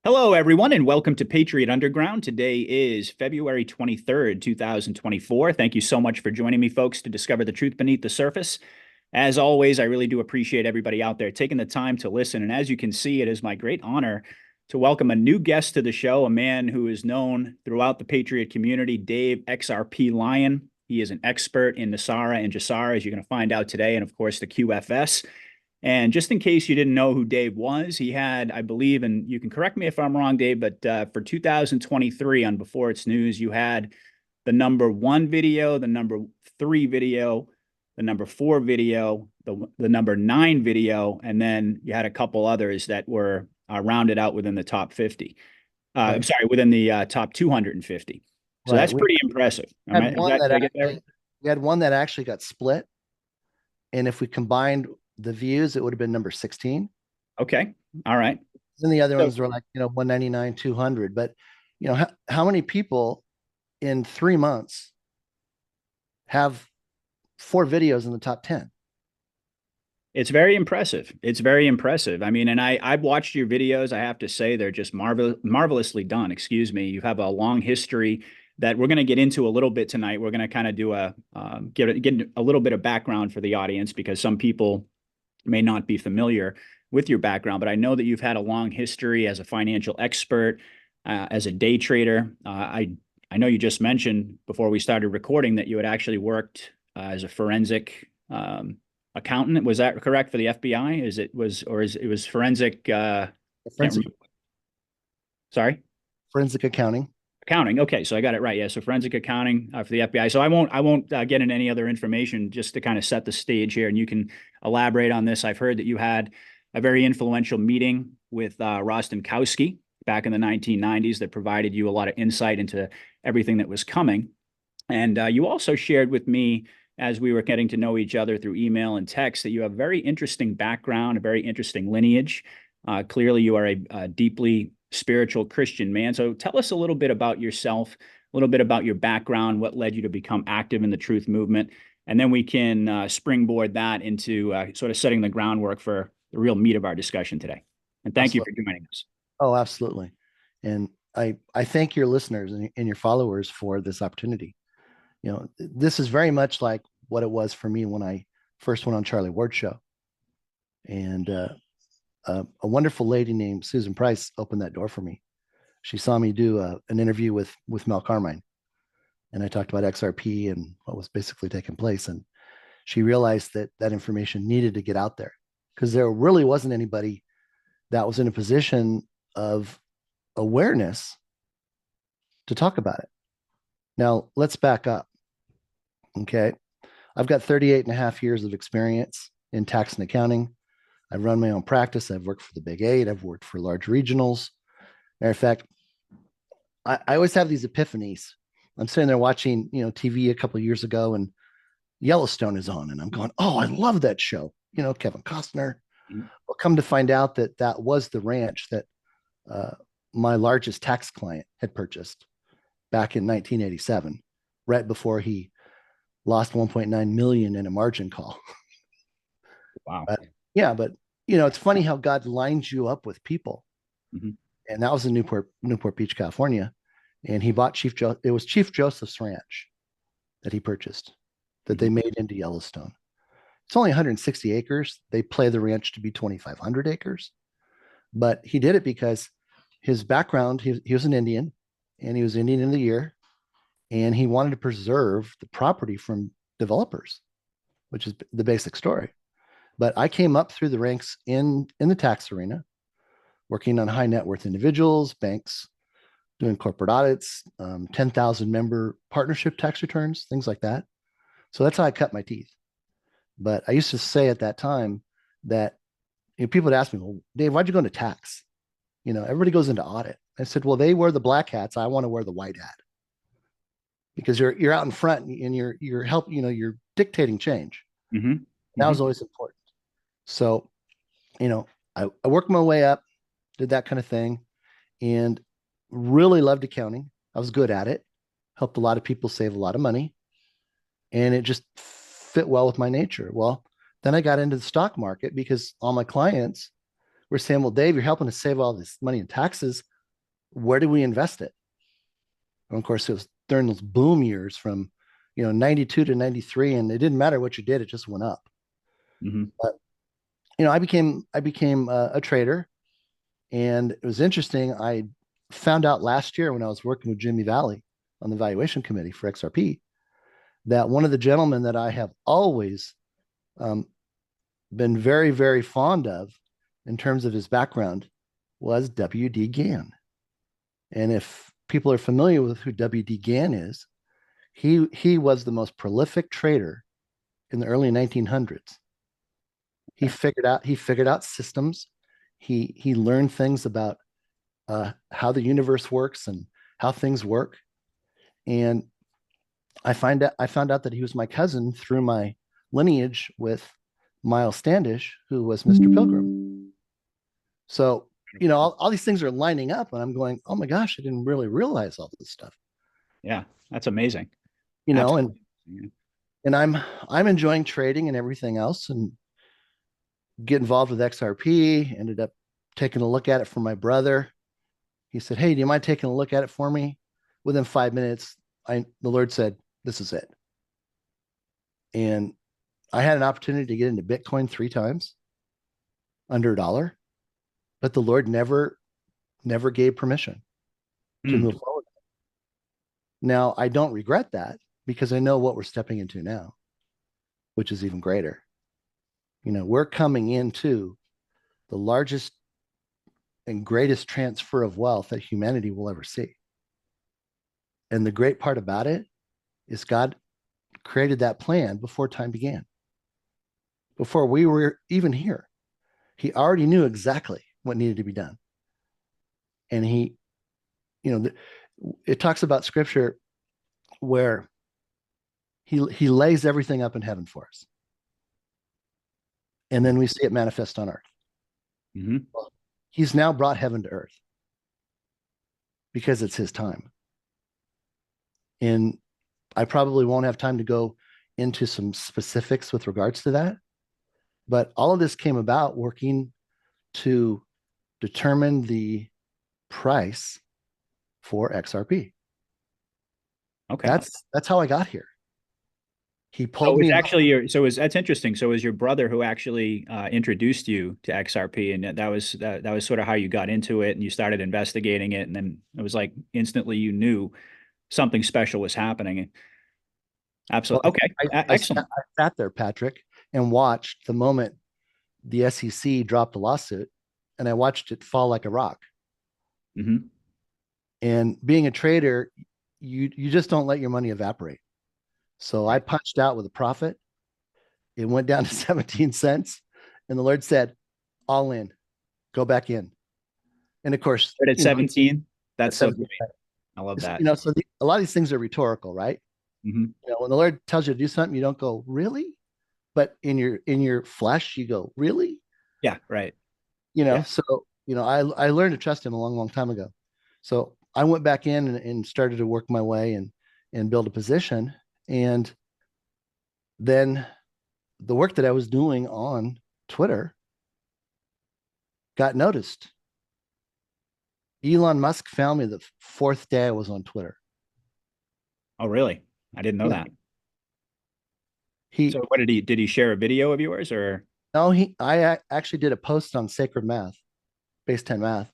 Hello, everyone, and welcome to Patriot Underground. Today is February 23rd, 2024. Thank you so much for joining me, folks, to discover the truth beneath the surface. As always, I really do appreciate everybody out there taking the time to listen. And as you can see, it is my great honor to welcome a new guest to the show, a man who is known throughout the Patriot community, Dave XRPLion. He is an expert in NESARA and GESARA, as you're going to find out today, and of course, the QFS. And just in case you didn't know who Dave was, he had, I believe, and you can correct me if I'm wrong, Dave, but for 2023 on Before It's News, you had the #1 video, the #3 video, the #4 video, the #9 video, and then you had a couple others that were rounded out within the top 50. I'm sorry, within the top 250. So that's pretty impressive. We had one that actually got split. And if we combined the views, it would have been number 16. Okay. All right. Then the other ones were like, 199, 200. But, how many people in 3 months have 4 videos in the top 10? It's very impressive. It's very impressive. I mean, and I've watched your videos. I have to say they're just marvelously done. Excuse me. You have a long history that we're going to get into a little bit tonight. We're going to kind of do get a little bit of background for the audience because some people may not be familiar with your background, but I know that you've had a long history as a financial expert, as a day trader. I know you just mentioned before we started recording that you had actually worked as a forensic accountant. Was that correct for the FBI? It was forensic? Sorry? Forensic accounting. Accounting. Okay, so I got it right. Yeah, so forensic accounting for the FBI. So I won't get into any other information just to kind of set the stage here, and you can elaborate on this. I've heard that you had a very influential meeting with Rostenkowski back in the 1990s that provided you a lot of insight into everything that was coming. And you also shared with me, as we were getting to know each other through email and text, that you have a very interesting background, a very interesting lineage. Clearly, you are a deeply spiritual Christian man. So tell us a little bit about yourself, a little bit about your background, what led you to become active in the truth movement, and then we can springboard that into sort of setting the groundwork for the real meat of our discussion today. And thank you for joining us. Oh, absolutely. And I thank your listeners and your followers for this opportunity. This is very much like what it was for me when I first went on Charlie Ward's show. And a wonderful lady named Susan Price opened that door for me. She saw me do an interview with Mel Carmine, and I talked about XRP and what was basically taking place. And she realized that information needed to get out there because there really wasn't anybody that was in a position of awareness to talk about it. Now, let's back up. Okay. I've got 38 and a half years of experience in tax and accounting. I've run my own practice. I've worked for the Big 8. I've worked for large regionals. Matter of fact, I always have these epiphanies. I'm sitting there watching, TV a couple of years ago, and Yellowstone is on, and I'm going, "Oh, I love that show." Kevin Costner. Mm-hmm. Well, come to find out that was the ranch that my largest tax client had purchased back in 1987, right before he lost 1.9 million in a margin call. Wow. Yeah, but it's funny how God lines you up with people. Mm-hmm. And that was in Newport Beach, California. And he bought it was Chief Joseph's ranch that he purchased, that they made into Yellowstone. It's only 160 acres. They play the ranch to be 2,500 acres. But he did it because his background, he was an Indian, and he was Indian of the Year. And he wanted to preserve the property from developers, which is the basic story. But I came up through the ranks in the tax arena, working on high net worth individuals, banks, doing corporate audits, 10,000 member partnership tax returns, things like that. So that's how I cut my teeth. But I used to say at that time that people would ask me, "Well, Dave, why'd you go into tax? Everybody goes into audit." I said, "Well, they wear the black hats. I want to wear the white hat because you're out in front and you're helping. You're dictating change." Mm-hmm. That was always important. So, I worked my way up, did that kind of thing, and really loved accounting. I was good at it, helped a lot of people save a lot of money, and it just fit well with my nature. Well, then I got into the stock market because all my clients were saying, "Well, Dave, you're helping us save all this money in taxes. where do we invest it? And of course, it was during those boom years from 92 to 93, and it didn't matter what you did, it just went up. Hmm. But I became a trader, and it was interesting. I found out last year when I was working with Jimmy Valley on the valuation committee for XRP that one of the gentlemen that I have always um, been very, very fond of in terms of his background was W.D. Gann. And if people are familiar with who W.D. Gann is, he was the most prolific trader in the early 1900s. He figured out systems. He learned things about how the universe works and how things work. And I found out that he was my cousin through my lineage with Miles Standish, who was Mr. Pilgrim. So all these things are lining up, and I'm going, oh my gosh, I didn't really realize all this stuff. Yeah, that's amazing. You know, and Absolutely. Yeah. and I'm enjoying trading and everything else, and get involved with XRP. Ended up taking a look at it for my brother. He said, "Hey, do you mind taking a look at it for me?" Within 5 minutes, the Lord said, "This is it." And I had an opportunity to get into Bitcoin 3 times under $1, but the Lord never gave permission to Mm. move forward. Now I don't regret that because I know what we're stepping into now, which is even greater. We're coming into the largest and greatest transfer of wealth that humanity will ever see. And the great part about it is God created that plan before time began, before we were even here. He already knew exactly what needed to be done. And it talks about scripture where he lays everything up in heaven for us. And then we see it manifest on earth. Hmm. Well, he's now brought heaven to earth because it's his time. And I probably won't have time to go into some specifics with regards to that. But all of this came about working to determine the price for XRP. Okay. That's how I got here. He So pulled it's me up. actually that's interesting. So it was your brother who actually introduced you to XRP, and that was sort of how you got into it, and you started investigating it, and then it was like instantly you knew something special was happening. Well, Absolutely. Okay. Excellent. I sat there, Patrick, and watched the moment the SEC dropped the lawsuit, and I watched it fall like a rock. Hmm. And being a trader, you just don't let your money evaporate. So I Right. punched out with a profit. It went down to 17 cents, and the Lord said, "All in, go back in." And of course, But at 17, at that's so 17, great. I love that. so a lot of these things are rhetorical, right? Hmm. When the Lord tells you to do something, you don't go, "Really?" But in your flesh, you go, "Really?" Yeah. Right. Yeah. So I learned to trust him a long time ago. So I went back in and started to work my way and build a position. And then the work that I was doing on Twitter got noticed. Elon Musk found me the fourth day I was on Twitter. Oh, really? I didn't know Yeah. that. He So what did he share a video of yours or? no he I actually did a post on sacred math, base 10 math,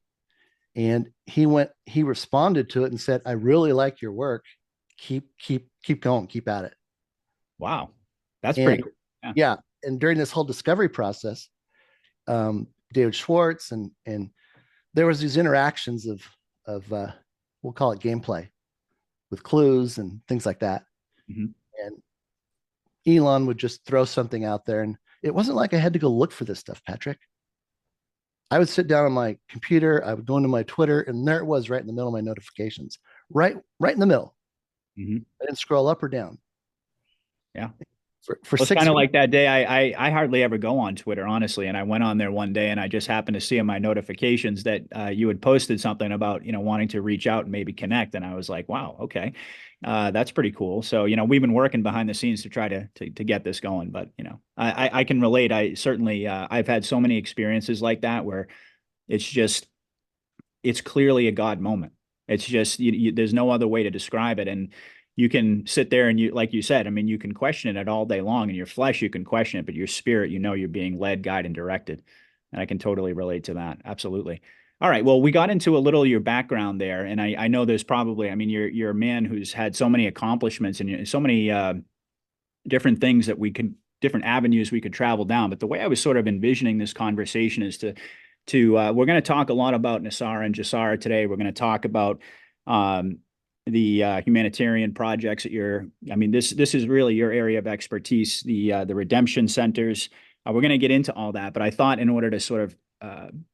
and he responded to it and said, "I really like your work. Keep going, keep at it." Wow. That's pretty And cool. Yeah. yeah, and during this whole discovery process, David Schwartz and there was these interactions of we'll call it gameplay with clues and things like that. Hmm. And Elon would just throw something out there, and it wasn't like I had to go look for this stuff, Patrick. I would sit down on my computer, I would go into my Twitter, and there it was right in the middle of my notifications, right in the middle. Hmm. I didn't scroll up or down Yeah. for Well, it's kind six of weeks. like that day. I hardly ever go on Twitter, honestly. And I went on there one day and I just happened to see in my notifications that you had posted something about, wanting to reach out and maybe connect. And I was like, wow, okay. That's pretty cool. So, we've been working behind the scenes to try to get this going, but, I can relate. I certainly, I've had so many experiences like that where it's just it's clearly a God moment. It's just there's no other way to describe it. And you can sit there and you, like you said, I mean, you can question it all day long. In your flesh, you can question it, but your spirit, you're being led, guided, and directed. And I can totally relate to that. Absolutely. All right. Well, we got into a little of your background there, and I know there's probably, I mean, you're a man who's had so many accomplishments and so many different things that different avenues we could travel down. But the way I was sort of envisioning this conversation is to we're going to talk a lot about NESARA and GESARA today. We're going to talk about um, the humanitarian projects that I mean, this is really your area of expertise, the redemption centers. We're going to get into all that, but I thought in order to sort of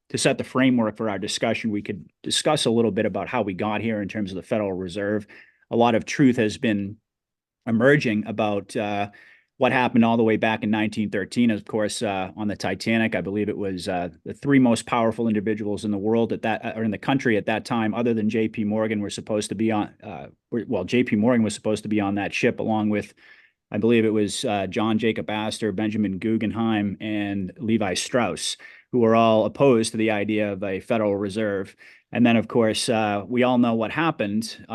to set the framework for our discussion, we could discuss a little bit about how we got here in terms of the Federal Reserve. A lot of truth has been emerging about what happened all the way back in 1913. Of course, on the Titanic, I believe it was the three most powerful individuals in the world at that, or in the country at that time, other than J.P. Morgan, were supposed to be on. Well, J.P. Morgan was supposed to be on that ship along with, I believe it was John Jacob Astor, Benjamin Guggenheim, and Levi Strauss, who were all opposed to the idea of a Federal Reserve. And then, of course, we all know what happened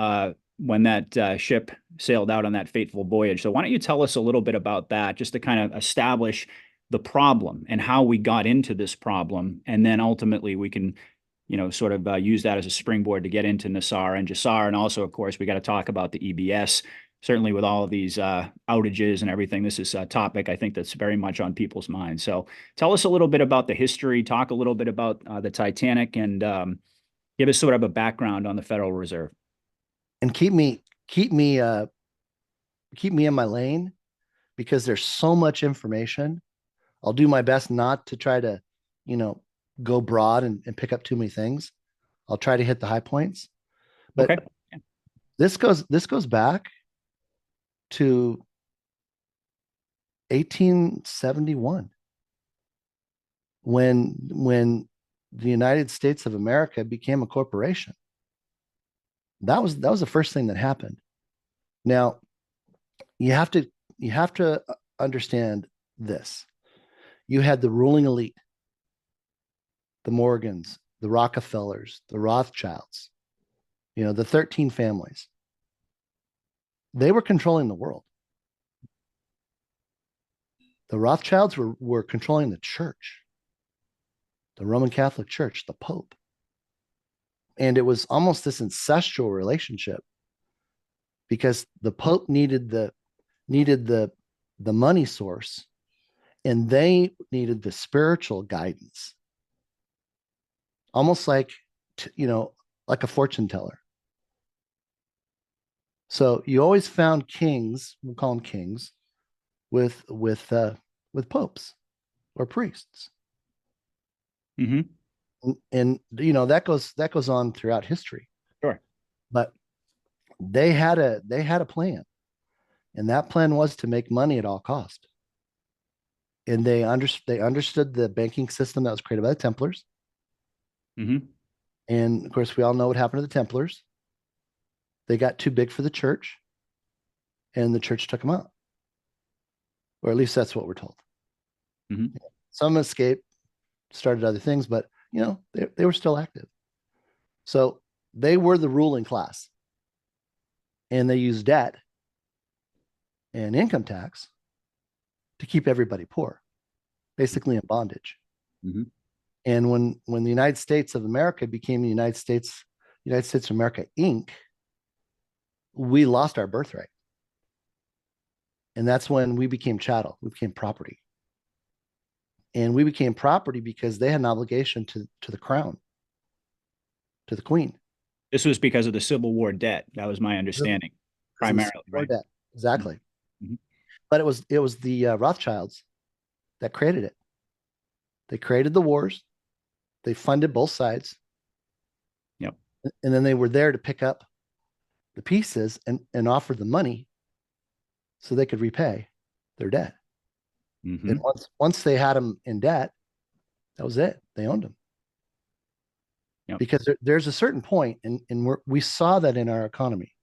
when that ship sailed out on that fateful voyage. So why don't you tell us a little bit about that, just to kind of establish the problem and how we got into this problem, and then ultimately we can, sort of use that as a springboard to get into NESARA and GESARA, and also, of course, we got to talk about the EBS. Certainly, with all of these outages and everything, this is a topic I think that's very much on people's minds. So, tell us a little bit about the history. Talk a little bit about the Titanic, and give us sort of a background on the Federal Reserve. And keep me in my lane, because there's so much information. I'll do my best not to try to, go broad and pick up too many things. I'll try to hit the high points. But Okay. this goes back to 1871, when the United States of America became a corporation. That was the first thing that happened. Now, you have to understand this. You had the ruling elite, the Morgans, the Rockefellers, the Rothschilds, the 13 families. They were controlling the world. The Rothschilds were controlling the church, the Roman Catholic Church, the Pope. And it was almost this incestual relationship, because the Pope needed the money source, and they needed the spiritual guidance, almost like like a fortune teller. So you always found kings, we'll call them kings, with popes or priests. Mm-hmm. And that goes on throughout history. Sure. But they had a plan, and that plan was to make money at all cost. And they understood the banking system that was created by the Templars. Mm-hmm. And of course, we all know what happened to the Templars. They got too big for the church, and the church took them out. Or at least that's what we're told. Mm-hmm. Some escaped, started other things, but they were still active. So they were the ruling class, and they used debt and income tax to keep everybody poor, basically in bondage. Mm-hmm. And when the United States of America became the United States of America Inc., we lost our birthright. And that's when we became chattel, we became property. And we became property because they had an obligation to the crown, to the queen. This was because of the Civil War debt. That was my understanding, primarily, right? Debt. Exactly. Mm-hmm. But it was the Rothschilds that created it. They created the wars. They funded both sides. Yep. And then they were there to pick up the pieces and offer the money so they could repay their debt. Mm-hmm. And once they had them in debt, that was it. They owned them. Yep. Because there's a certain point, and we saw that in our economy.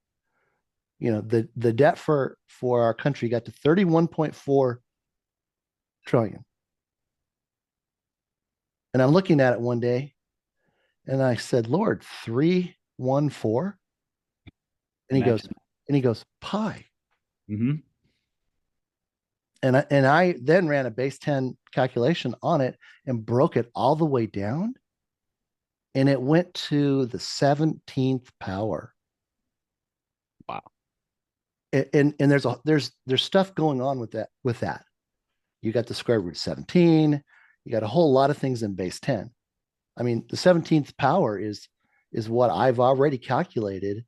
The debt for our country got to 31.4 trillion. And I'm looking at it one day, And I said, Lord, 314. And he goes, Imagine. pi. Mm-hmm. And I then ran a base 10 calculation on it and broke it all the way down. And it went to the 17th power. Wow. And there's stuff going on with that. You got the square root of 17, you got a whole lot of things in base 10. I mean, the 17th power is what I've already calculated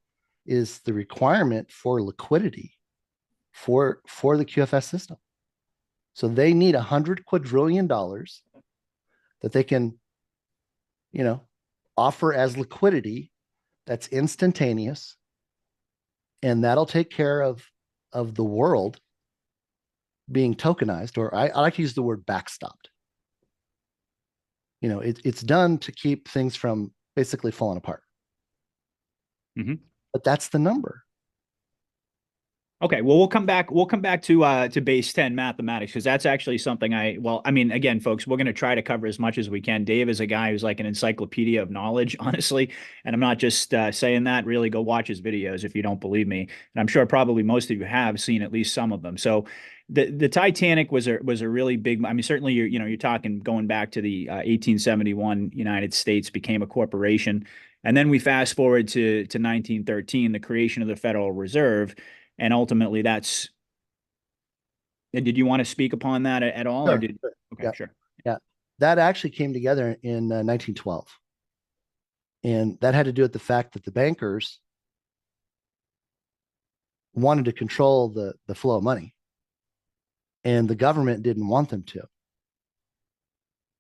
is the requirement for liquidity for the QFS system. So they need $100 quadrillion that they can, you know, offer as liquidity that's instantaneous, and that'll take care of the world being tokenized, or I like to use the word backstopped. It's done to keep things from basically falling apart. Mm-hmm. But that's the number. Okay, well, we'll come back. We'll come back to base 10 mathematics because that's actually something I mean, again, folks, we're going to try to cover as much as we can. Dave is a guy who's like an encyclopedia of knowledge, honestly, and I'm not just saying that. Really, go watch his videos if you don't believe me, and I'm sure probably most of you have seen at least some of them. So, the Titanic was a really big. I mean, certainly you're talking going back to the 1871 United States became a corporation, and then we fast forward to 1913, the creation of the Federal Reserve. And ultimately, did you want to speak upon that at all, or Sure. did? Okay, Yeah. sure. Yeah. That actually came together in 1912. And that had to do with the fact that the bankers wanted to control the flow of money, and the government didn't want them to.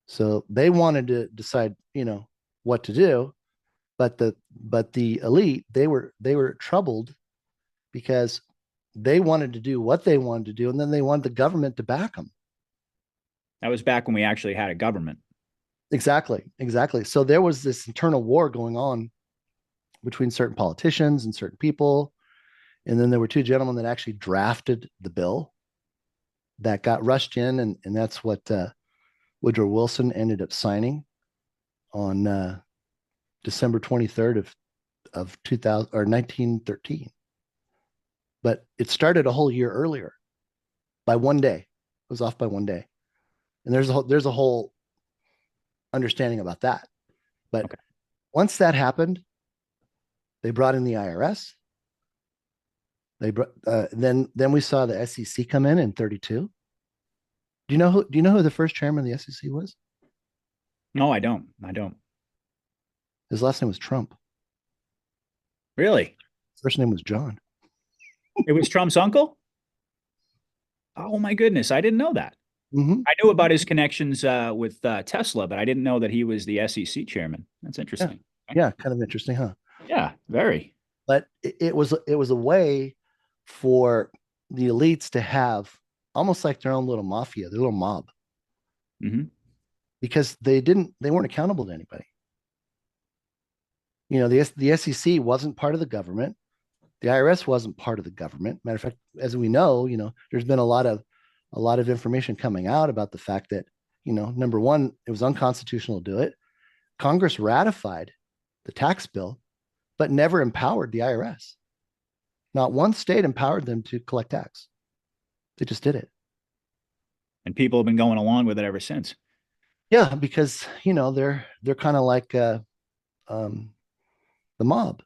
So they wanted to decide, what to do, but the elite, they were troubled because they wanted to do what they wanted to do, and then they wanted the government to back them. That was back when we actually had a government. Exactly. So there was this internal war going on between certain politicians and certain people. And then there were two gentlemen that actually drafted the bill that got rushed in, and that's what Woodrow Wilson ended up signing on December 23rd of 2000 or 1913. But it started a whole year earlier by one day. It was off by one day, and there's a whole understanding about that. But Okay. once that happened, they brought in the IRS. They brought then we saw the SEC come in 32. Do you know who the first chairman of the SEC was? No, I don't. I don't. His last name was Trump. Really? First name was John. It was Trump's uncle? Oh my goodness, I didn't know that. Mm-hmm. I knew about his connections with Tesla, but I didn't know that he was the SEC chairman. That's Yeah, interesting. Okay. yeah, kind of interesting, huh? Yeah, very. But it was a way for the elites to have almost like their own little mafia, their little mob, Hmm. because they weren't accountable to anybody. The SEC wasn't part of the government. The IRS wasn't part of the government. Matter of fact, as we know, there's been a lot of information coming out about the fact that, number one, it was unconstitutional to do it. Congress ratified the tax bill, but never empowered the IRS. Not one state empowered them to collect tax. They just did it. And people have been going along with it ever since. Yeah, because they're kind of like um, the mob.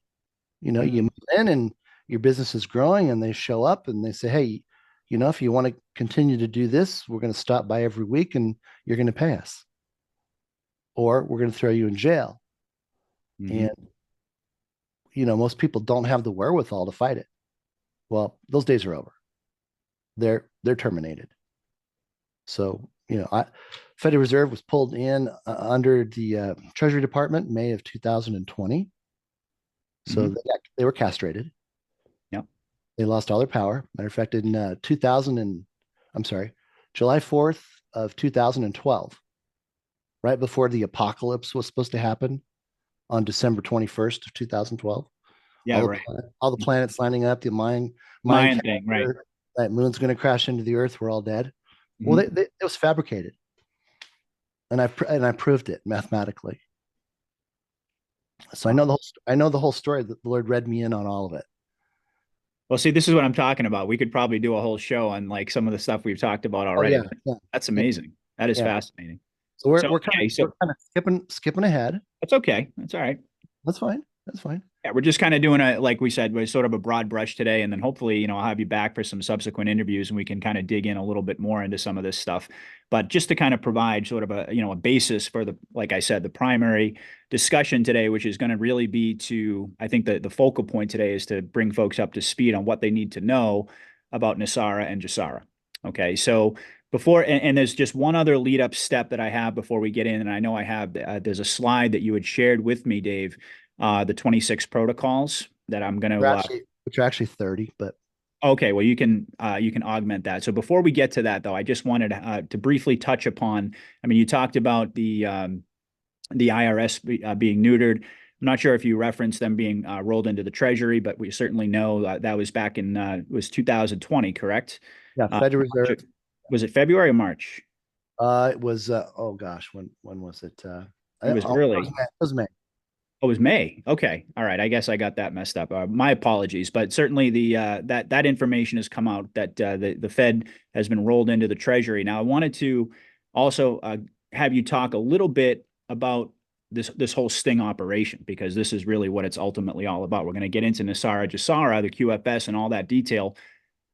You move in and your business is growing, and they show up and they say, "Hey, if you want to continue to do this, we're going to stop by every week, and you're going to pay us, or we're going to throw you in jail." Hmm. And most people don't have the wherewithal to fight it. Well, those days are over. They're terminated. So, Federal Reserve was pulled in under the Treasury Department in May of 2020. So Hmm. they were castrated. Yeah. They lost all their power. Matter of fact, in 2000 and I'm sorry, July 4th of 2012, right before the apocalypse was supposed to happen on December 21st of 2012, Yeah, all the right. all the planets lining up, the Mayan Mayan thing, right. calendar, that moon's going to crash into the Earth. We're all dead. Well, Hmm. it was fabricated, and I proved it mathematically. So I know the whole story. That the Lord read me in on all of it. Well, see, this is what I'm talking about. We could probably do a whole show on like some of the stuff we've talked about Oh already. yeah, yeah, That's yeah. amazing. That is Yeah. fascinating. So So, okay, we're so kind of skipping ahead. that's okay. That's all right. That's fine. That's fine. Yeah, we're just kind of doing a, like we said, we're sort of a broad brush today, and then hopefully, I'll have you back for some subsequent interviews, and we can kind of dig in a little bit more into some of this stuff. But just to kind of provide sort of a, a basis for the, like I said, the primary discussion today, which is going to really be to, I think the focal point today is to bring folks up to speed on what they need to know about NESARA and GESARA. Okay, so before, and there's just one other lead up step that I have before we get in, and I know I have, there's a slide that you had shared with me, Dave, the 26 protocols that I'm going to Which are actually 30, but okay, well you can augment that. So before we get to that though, I just wanted to briefly touch upon, I mean, you talked about the IRS being neutered. I'm not sure if you referenced them being rolled into the treasury, but we certainly know that was back in it was 2020, correct? yeah, uh, Federal Reserve. was it February or March? It was oh gosh, when was it? It was It was early. May. It was May. Oh, it was May. Okay. All right. I guess I got that messed up. My apologies, but certainly the that information has come out that the Fed has been rolled into the Treasury. Now, I wanted to also have you talk a little bit about this whole sting operation, because this is really what it's ultimately all about. We're going to get into NESARA, GESARA, the QFS, and all that detail,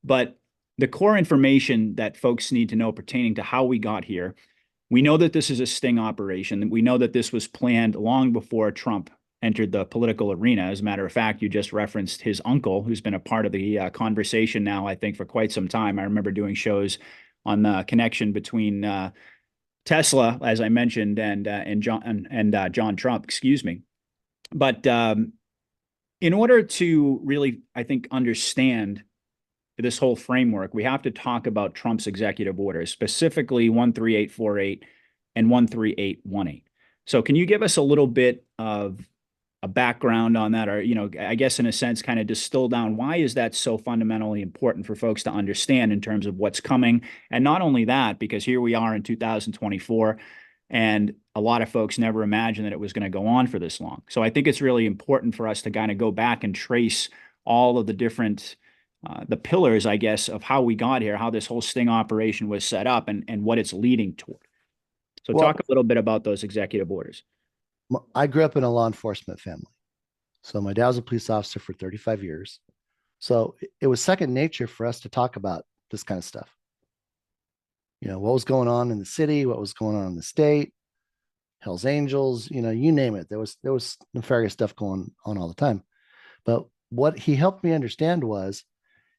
but the core information that folks need to know pertaining to how we got here. We know that this is a sting operation. We know that this was planned long before Trump entered the political arena. As a matter of fact, you just referenced his uncle, who's been a part of the conversation now, I think, for quite some time. I remember doing shows on the connection between Tesla, as I mentioned, and John Trump. Excuse me. But in order to really, I think, understand this whole framework, we have to talk about Trump's executive orders, specifically 13848 and 13818. So can you give us a little bit of a background on that, or, I guess in a sense, kind of distill down why is that so fundamentally important for folks to understand in terms of what's coming? And not only that, because here we are in 2024, and a lot of folks never imagined that it was going to go on for this long. So I think it's really important for us to kind of go back and trace all of the different the pillars, I guess, of how we got here, how this whole sting operation was set up, and what it's leading toward. So talk a Well, little bit about those executive orders. I grew up in a law enforcement family. So my dad was a police officer for 35 years. So it was second nature for us to talk about this kind of stuff. What was going on in the city, what was going on in the state, Hell's Angels, you name it. There was nefarious stuff going on all the time. But what he helped me understand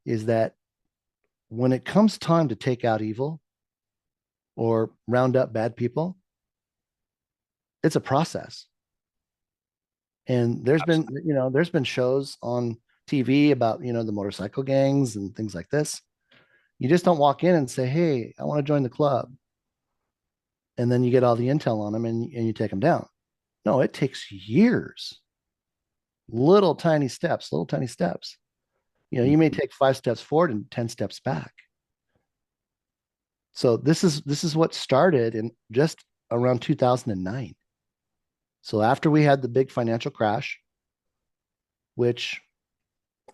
is that when it comes time to take out evil or round up bad people, it's a process. And there's been shows on TV about, the motorcycle gangs and things like this. You just don't walk in and say, "Hey, I want to join the club." And then you get all the intel on them and you take them down. No, it takes years. Little tiny steps, little tiny steps. You may take 5 steps forward and 10 steps back. So this is what started in just around 2009. So after we had the big financial crash, which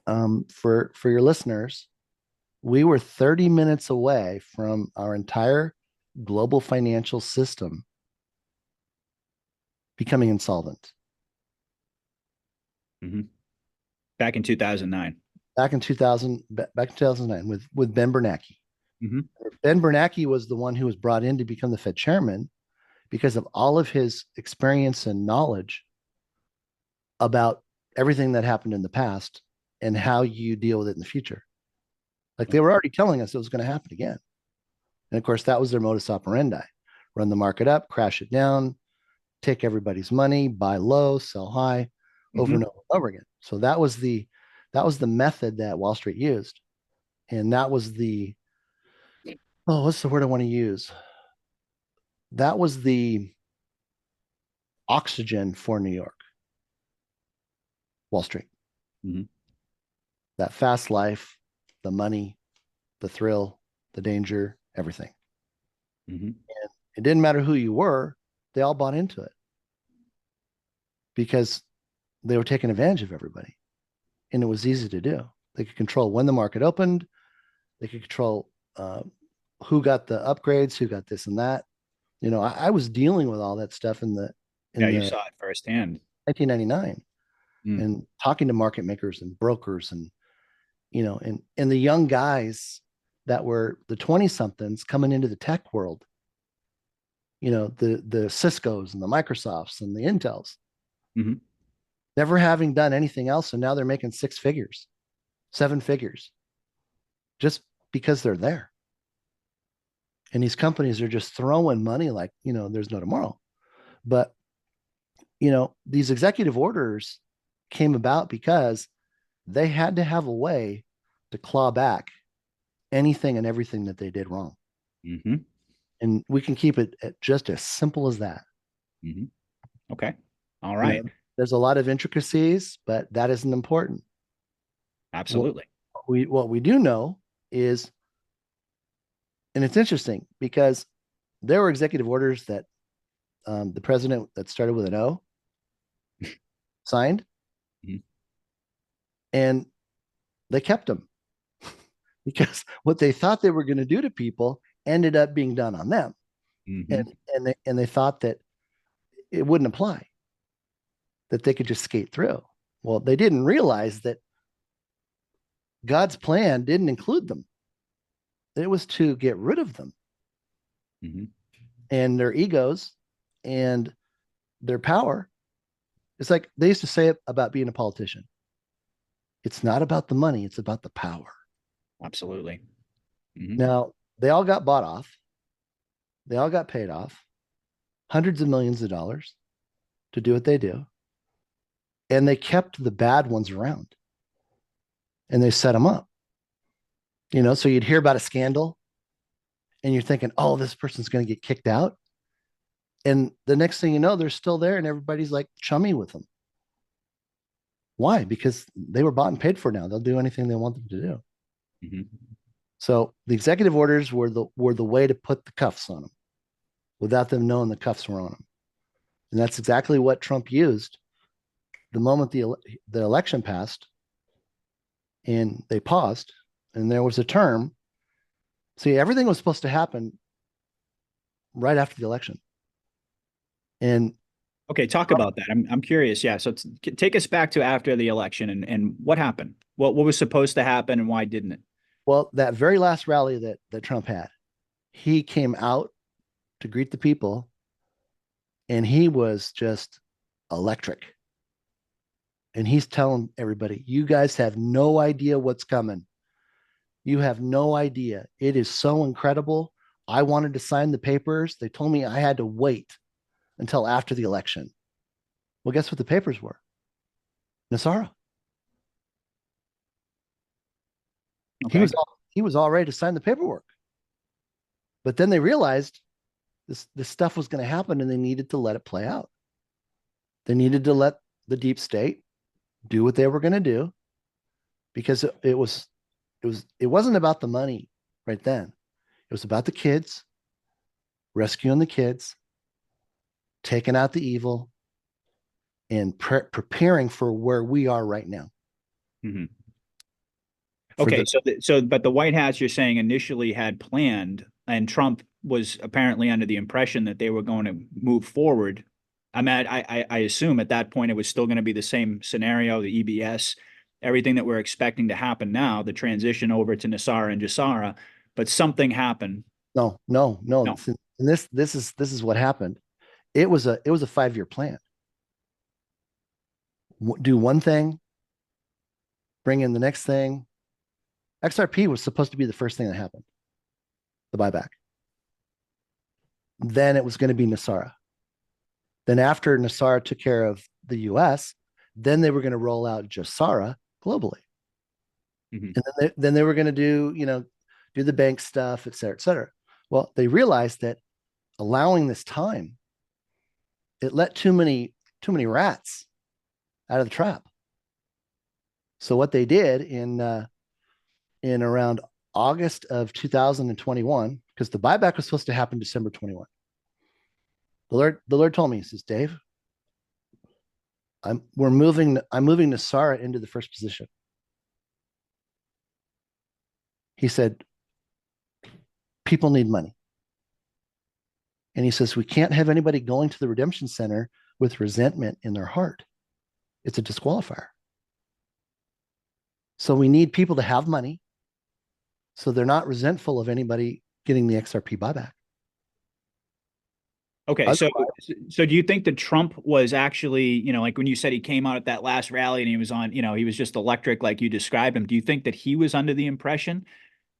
for your listeners, we were 30 minutes away from our entire global financial system becoming insolvent. Mm-hmm. Back in 2009. Back in 2009 with Ben Bernanke. Mm-hmm. Ben Bernanke was the one who was brought in to become the Fed chairman because of all of his experience and knowledge about everything that happened in the past and how you deal with it in the future. Like they were already telling us it was going to happen again. And of course, that was their modus operandi: run the market up, crash it down, take everybody's money, buy low, sell high, over Mm-hmm. and over again. So that was the method that Wall Street used. And that was the what's the word I want to use? That was the oxygen for New York, Wall Street. Mm-hmm. That fast life, the money, the thrill, the danger, everything. Mm-hmm. It didn't matter who you were, they all bought into it because they were taking advantage of everybody, and it was easy to do. They could control when the market opened. They could control who got the upgrades, who got this and that. I was dealing with all that stuff in the Yeah, in you the saw it firsthand. 1999, Mm, and talking to market makers and brokers, and and the young guys that were the 20 somethings coming into the tech world, the Ciscos and the Microsofts and the Intels, hmm never having done anything else, and now they're making six figures, seven figures, just because they're there. And these companies are just throwing money like, there's no tomorrow. But, these executive orders came about because they had to have a way to claw back anything and everything that they did wrong. hmm And we can keep it at just as simple as that. hmm Okay. All You right. know, there's a lot of intricacies, but that isn't important. What Absolutely. what we do know is, and it's interesting because there were executive orders that the president that started with an O signed, hmm and they kept them because what they thought they were going to do to people ended up being done on them, and hmm and they thought that it wouldn't apply, that they could just skate through. Well, they didn't realize that God's plan didn't include them. It was to get rid of them hmm and their egos and their power. It's like they used to say it about being a politician. It's not about the money, it's about the power. Absolutely. hmm Now, they all got bought off. They all got paid off hundreds of millions of dollars to do what they do. And they kept the bad ones around and they set them up. So you'd hear about a scandal and you're thinking, oh, this person's going to get kicked out. And the next thing you know, they're still there and everybody's like chummy with them. Why? Because they were bought and paid for now. They'll do anything they want them to do. hmm So the executive orders were the way to put the cuffs on them without them knowing the cuffs were on them. And that's exactly what Trump used the moment the election passed, and they paused, and there was a term. See, everything was supposed to happen right after the election. And Okay, talk about that. I'm curious. Yeah. So take us back to after the election and what happened? What was supposed to happen and why didn't it? well, that very last rally that Trump had, he came out to greet the people, and he was just electric. And he's telling everybody, you guys have no idea what's coming. You have no idea. It is so incredible. I wanted to sign the papers. They told me I had to wait until after the election. Well, guess what the papers were? Nasara. He Okay. was all ready to sign the paperwork. But then they realized this stuff was going to happen, and they needed to let it play out. They needed to let the deep state do what they were going to do, because it wasn't about the money right then. It was about the kids, rescuing the kids, taking out the evil, and preparing for where we are right now. hmm For Okay. the But the White House, you're saying initially had planned, and Trump was apparently under the impression that they were going to move forward. I assume at that point it was still going to be the same scenario, the EBS, everything that we're expecting to happen now, the transition over to Nassara and Jassara, but something happened. No, no, no. No. And this is what happened. It was a 5-year plan. Do one thing, bring in the next thing. XRP was supposed to be the first thing that happened, the buyback. Then it was going to be Nasara. Then after Nasara took care of the US, then they were going to roll out Jassara globally. hmm And then they were going to do the bank stuff, et cetera, et cetera. Well, they realized that allowing this time, it let too many rats out of the trap. So what they did in around August of 2021, because the buyback was supposed to happen December 21. The Lord told me, he says, Dave, I'm moving Nasara into the first position. He said, people need money. And he says, we can't have anybody going to the redemption center with resentment in their heart. It's a disqualifier. So we need people to have money so they're not resentful of anybody getting the XRP buyback. Okay, so Otherwise, so do you think that Trump was actually, like when you said he came out at that last rally and he was on, he was just electric like you described him. Do you think that he was under the impression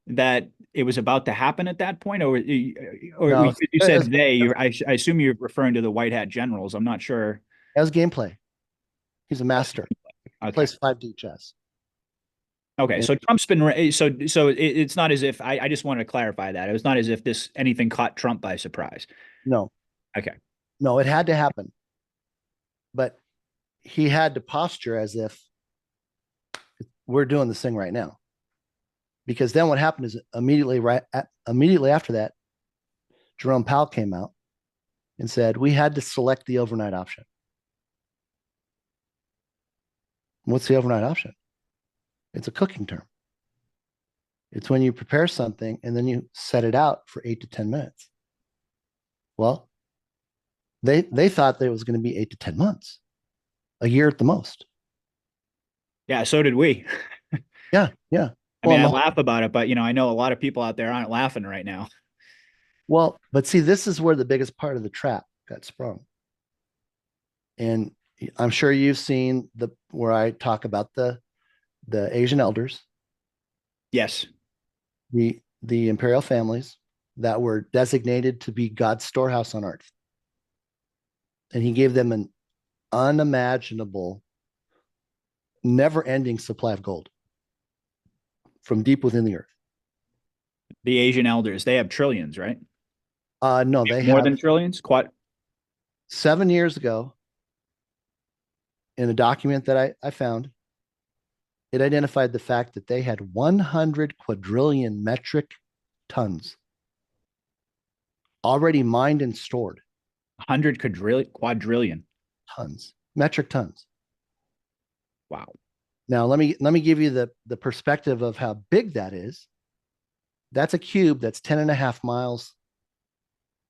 that it was about to happen at that point, or no, you said they? I assume you're referring to the white hat generals. I'm not sure. that was gameplay. He's a master. He Okay. plays 5D chess. Okay, And so Trump's been so it's not as if I just wanted to clarify that it was not as if this anything caught Trump by surprise. no, Okay. no, it had to happen. But he had to posture as if we're doing this thing right now. Because then what happened is immediately after that, Jerome Powell came out and said we had to select the overnight option. What's the overnight option? It's a cooking term. It's when you prepare something and then you set it out for 8 to 10 minutes. Well, they thought that it was going to be 8 to 10 months, a year at the most. Yeah, so did we. Yeah, yeah. I Well, mean, I laugh about it, but I know a lot of people out there aren't laughing right now. but see, this is where the biggest part of the trap got sprung. And I'm sure you've seen where I talk about the Asian elders, Yes. the imperial families that were designated to be God's storehouse on earth. And he gave them an unimaginable, never-ending supply of gold from deep within the earth. The Asian elders, they have trillions, right? No, they More have than trillions? Quite. 7 years ago in a document that I found, it identified the fact that they had 100 quadrillion metric tons already mined and stored. 100 quadrillion. Tons, metric tons. Wow. Now let me give you the perspective of how big that is. That's a cube that's 10.5 miles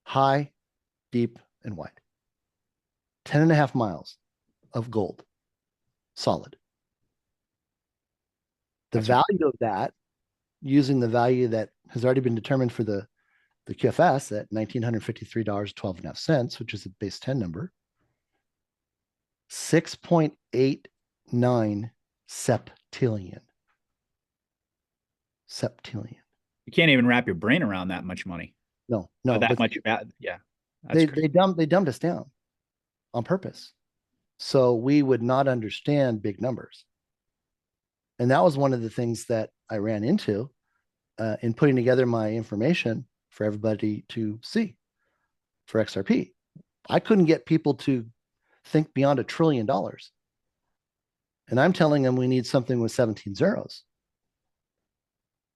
high, deep, and wide. 10.5 miles of gold, solid. The value of that, using the value that has already been determined for the QFS at $1,953.12.5, which is a base 10 number, 6.89 septillion. Septillion. You can't even wrap your brain around that much money. No, That but much. Yeah. That's they crazy. they dumbed us down on purpose, so we would not understand big numbers. And that was one of the things that I ran into in putting together my information for everybody to see for XRP. I couldn't get people to think beyond $1 trillion. And I'm telling them we need something with 17 zeros.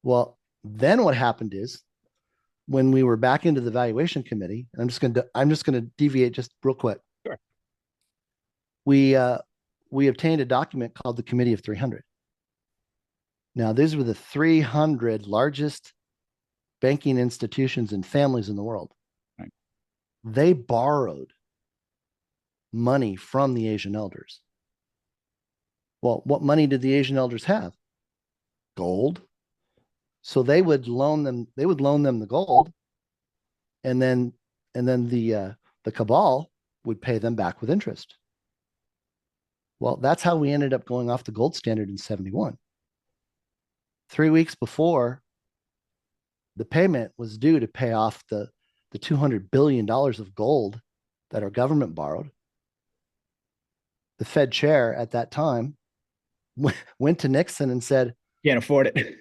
Well, then what happened is when we were back into the valuation committee, and I'm just going to deviate just real quick. Sure. We obtained a document called the Committee of 300. Now, these were the 300 largest banking institutions and families in the world. Right. They borrowed money from the Asian elders. Well, what money did the Asian elders have? Gold. So they would loan them the gold, and then the cabal would pay them back with interest. Well, that's how we ended up going off the gold standard in 71. 3 weeks before the payment was due to pay off the $200 billion of gold that our government borrowed, the Fed chair at that time went to Nixon and said, Can't afford it.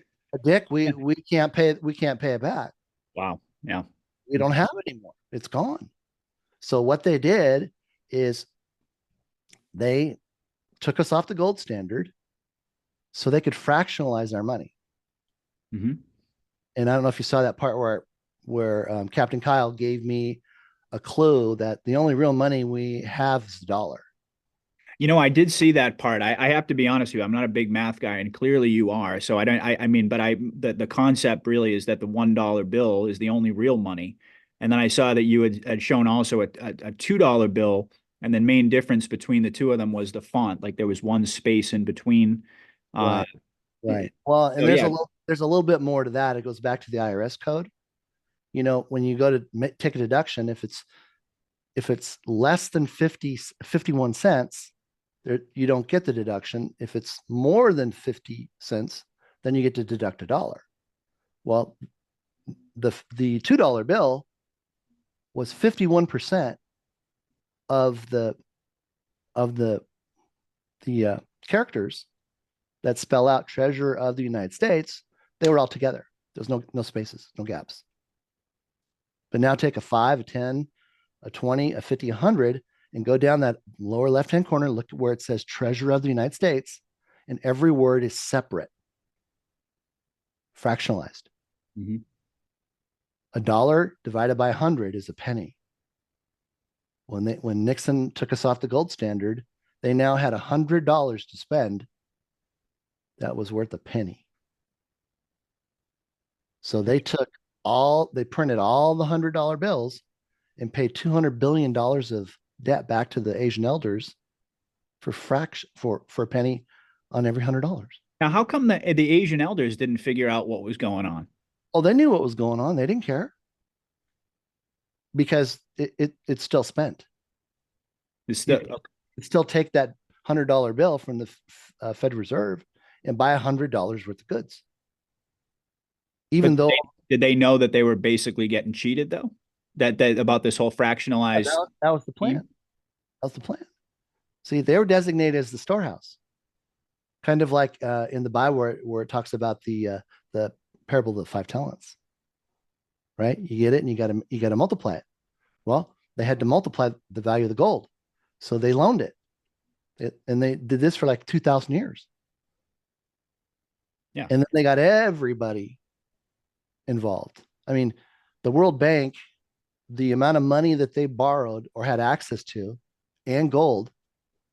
Dick, we can't pay it back. Wow. Yeah. We don't have it anymore. It's gone. So what they did is they took us off the gold standard so they could fractionalize our money. Mm-hmm. And I don't know if you saw that part where Captain Kyle gave me a clue that the only real money we have is the dollar. I did see that part. I have to be honest with you. I'm not a big math guy, and clearly you are. So I don't. I mean, but the concept really is that the $1 bill is the only real money. And then I saw that you had shown also a $2 bill, and the main difference between the two of them was the font. Like there was one space in between. Uh, Right. Right. Well, so and yeah. there's a little bit more to that. It goes back to the IRS code. When you go to take a deduction, if it's less than 51 cents, you don't get the deduction. If it's more than 50 cents, then you get to deduct $1. Well, the $2 bill was 51% of the characters that spell out Treasurer of the United States. They were all together. There's no spaces, no gaps. But now take a 5, a 10, a 20, a 50, 100, and go down that lower left-hand corner, look at where it says Treasurer of the United States, and every word is separate, fractionalized. Mhm. $1 divided by 100 is a penny. When Nixon took us off the gold standard, they now had $100 to spend. That was worth a penny. So they printed all the $100 bills and paid $200 billion of debt back to the Asian elders for a penny on every $100. Now, how come the Asian elders didn't figure out what was going on? Oh, they knew what was going on. They didn't care because it's still spent. It's You the, can still take that $100 bill from the Federal Reserve and buy $100 worth of goods. but Even though did they know that they were basically getting cheated though? That about this whole fractionalized that was the plan. scheme? That was the plan. See, they were designated as the storehouse, kind of like in the Bible where it talks about the parable of the 5 talents. Right? You get it, and you got to multiply it. Well, they had to multiply the value of the gold, so they loaned and they did this for like 2,000 years. Yeah. And then they got everybody involved. I mean, the World Bank, the amount of money that they borrowed or had access to, and gold,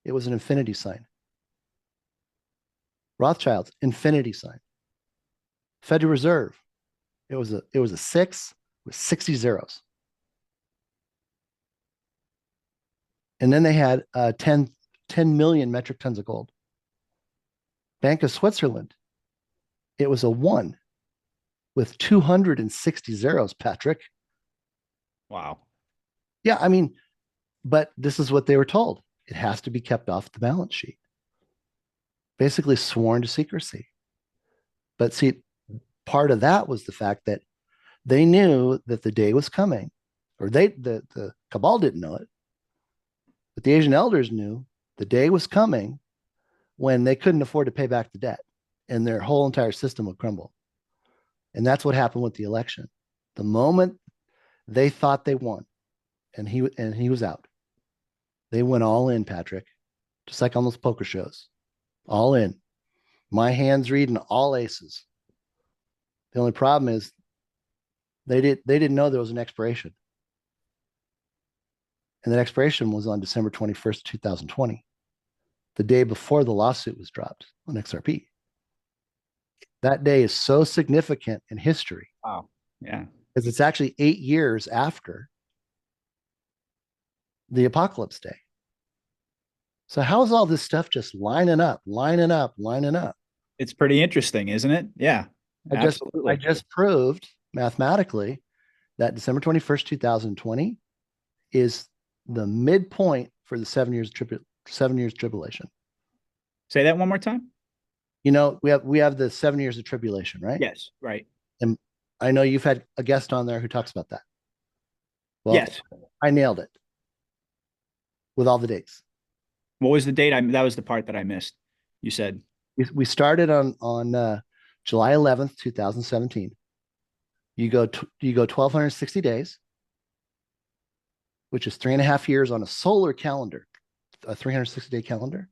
it was an infinity sign. Rothschild's infinity sign. Federal Reserve, it was a 6 with 60 zeros. And then they had 10 million metric tons of gold. Bank of Switzerland, it was a 1 with 260 zeros, Patrick. Wow. Yeah, I mean, but this is what they were told. It has to be kept off the balance sheet. Basically sworn to secrecy. But see, part of that was the fact that they knew that the day was coming, or the cabal didn't know it, but the Asian elders knew the day was coming when they couldn't afford to pay back the debt and their whole entire system would crumble. And that's what happened with the election. The moment they thought they won and he was out, they went all in, Patrick, just like on those poker shows. All in. My hand's reading all aces. The only problem is they didn't know there was an expiration. And that expiration was on December 21st, 2020, the day before the lawsuit was dropped on XRP. That day is so significant in history. Wow. Yeah. Because it's actually 8 years after the apocalypse day. So how is all this stuff just lining up? It's pretty interesting, isn't it? Yeah. I Absolutely. just proved mathematically that December 21st, 2020 is the midpoint for the 7 years tribulation. Say that one more time. We have the 7 years of tribulation, right? Yes. Right. And I know you've had a guest on there who talks about that. Well, Yes. I nailed it with all the dates. What was the date? That was the part that I missed. You said We started on July 11th, 2017. You go 1,260 days, which is 3.5 years on a solar calendar, a 360-day calendar.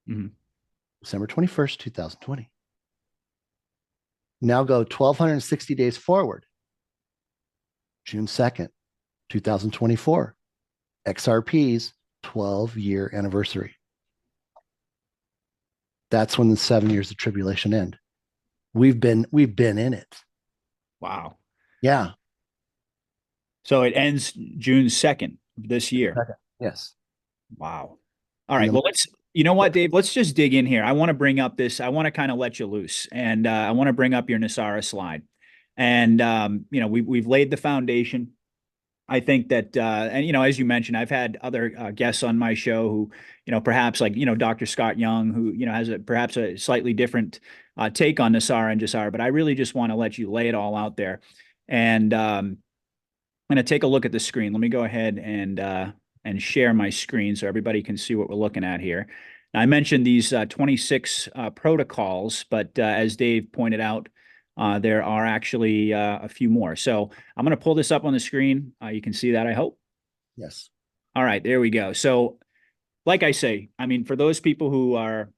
Mhm. December 21st, 2020. Now go 1,260 days forward. June 2nd, 2024. XRP's 12-year anniversary. That's when the 7 years of tribulation end. We've been in it. Wow. Yeah. So it ends June 2nd of this year. Yes. Wow. All And right. the Well, you know what, Dave? Let's just dig in here. I want to bring up this. I want to kind of let you loose, and I want to bring up your Nasara slide. And we've laid the foundation. I think that, and as you mentioned, I've had other guests on my show who, perhaps like Dr. Scott Young, who has perhaps a slightly different take on Nasara and Jasara. But I really just want to let you lay it all out there, and I'm going to take a look at the screen. Let me go ahead and share my screen so everybody can see what we're looking at here. Now, I mentioned these 26 protocols, but as Dave pointed out, there are actually a few more. So I'm going to pull this up on the screen. You can see that, I hope. Yes. All right, there we go. So, like I say, I mean, for those people who are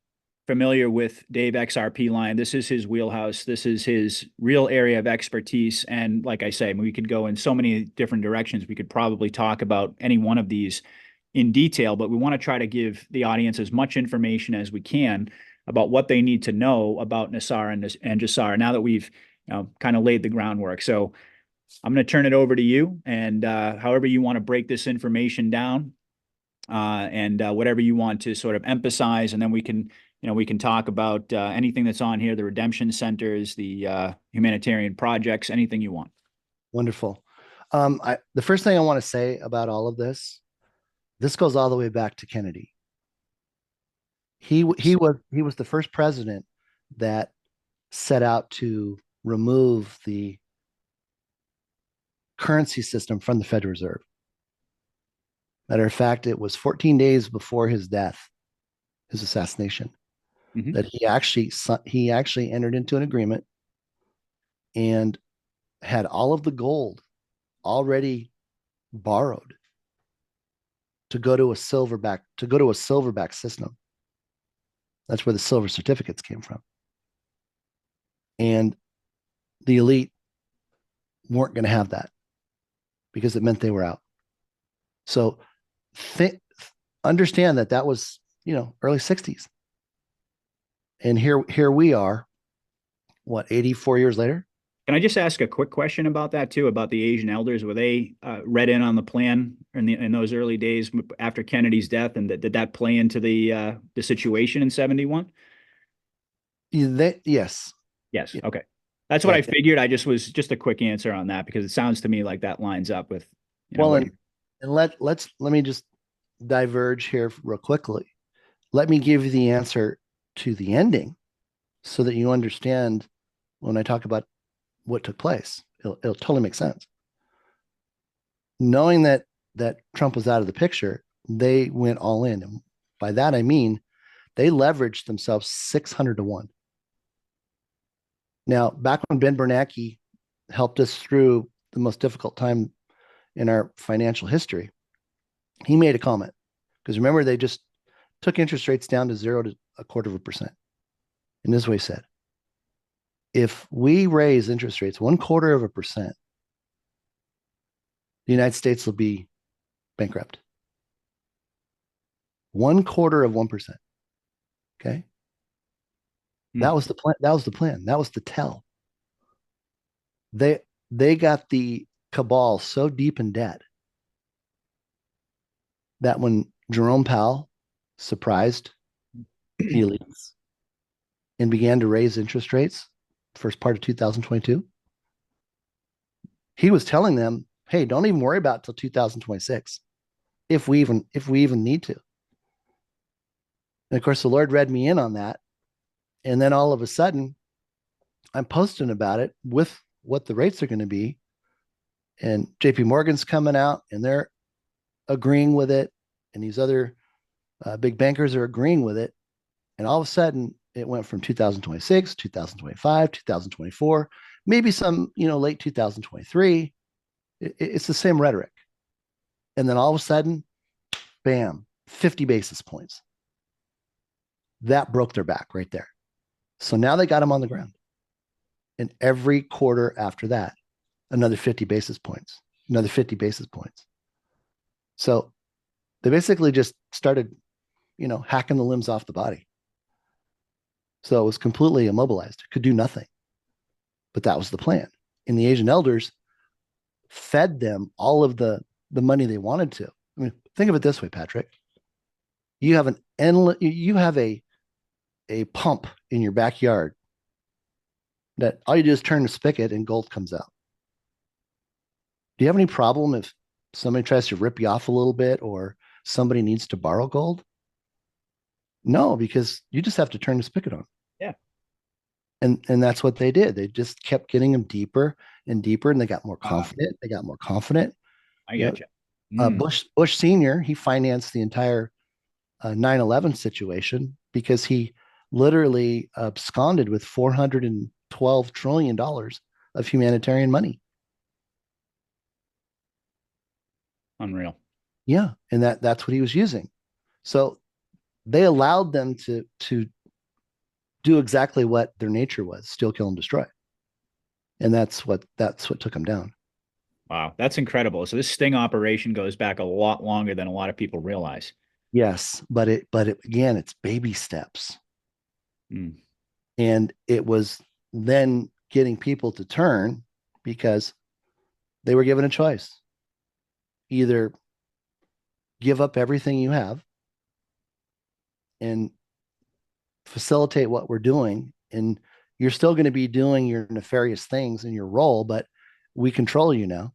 familiar with Dave XRPLion, this is his wheelhouse. This is his real area of expertise. And like I say, we could go in so many different directions. We could probably talk about any one of these in detail, but we want to try to give the audience as much information as we can about what they need to know about Nasara and Jasara now that we've kind of laid the groundwork. So I'm going to turn it over to you, and however you want to break this information down, and whatever you want to sort of emphasize, and then we can talk about anything that's on here, the redemption centers, the humanitarian projects, anything you want. Wonderful. The first thing I want to say about all of this goes all the way back to Kennedy. He was the first president that set out to remove the currency system from the Federal Reserve. Matter of fact, it was 14 days before his death, his assassination, that he actually entered into an agreement and had all of the gold already borrowed to go to a silverback system. That's where the silver certificates came from. And the elite weren't going to have that because it meant they were out. So understand that was, early 60s. And here we are, 84 years later? Can I just ask a quick question about that too, about the Asian elders? Were they read in on the plan in those early days after Kennedy's death, and did that play into the situation in 71? Yes. Yes. Okay. That's what I figured. I was just a quick answer on that because it sounds to me like that lines up with, and let me just diverge here real quickly. Let me give you the answer to the ending so that you understand when I talk about what took place. It'll totally make sense. Knowing that Trump was out of the picture, they went all in. And by that, I mean, they leveraged themselves 600 to 1. Now, back when Ben Bernanke helped us through the most difficult time in our financial history, he made a comment. Because remember, they just took interest rates down to 0 to 0.25%. And this is what he said: if we raise interest rates 0.25%, the United States will be bankrupt. 0.25%. Okay. That was the plan. That was the plan. That was the tell. They got the cabal so deep in debt that when Jerome Powell surprised the elites and began to raise interest rates first part of 2022, he was telling them, hey, don't even worry about it till 2026 if we even need to. And of course, the Lord read me in on that. And then all of a sudden, I'm posting about it with what the rates are going to be. And JP Morgan's coming out and they're agreeing with it. And these other big bankers are agreeing with it. And all of a sudden, it went from 2026, 2025, 2024, maybe some, late 2023. It's the same rhetoric. And then all of a sudden, bam, 50 basis points. That broke their back right there. So now they got them on the ground. And every quarter after that, another 50 basis points, another 50 basis points. So they basically just started, hacking the limbs off the body. So it was completely immobilized, could do nothing. But that was the plan. And the Asian elders fed them all of the money they wanted to. I mean, think of it this way, Patrick. You have an endless, you have a pump in your backyard that all you do is turn the spigot and gold comes out. Do you have any problem if somebody tries to rip you off a little bit or somebody needs to borrow gold? No, because you just have to turn the spigot on. Yeah, And that's what they did. They just kept getting them deeper and deeper, and they got more confident. They got more confident. I You know, get you. Mm, Bush Senior, he financed the entire 9/11 situation because he literally absconded with $412 trillion of humanitarian money. unreal. Yeah, and that's what he was using. So they allowed them to do exactly what their nature was: steal, kill, and destroy. And that's what took them down. Wow, that's incredible. So this sting operation goes back a lot longer than a lot of people realize. Yes, but it again, it's baby steps. Mm, And it was then getting people to turn because they were given a choice: either give up everything you have and facilitate what we're doing, and you're still going to be doing your nefarious things in your role, but we control you now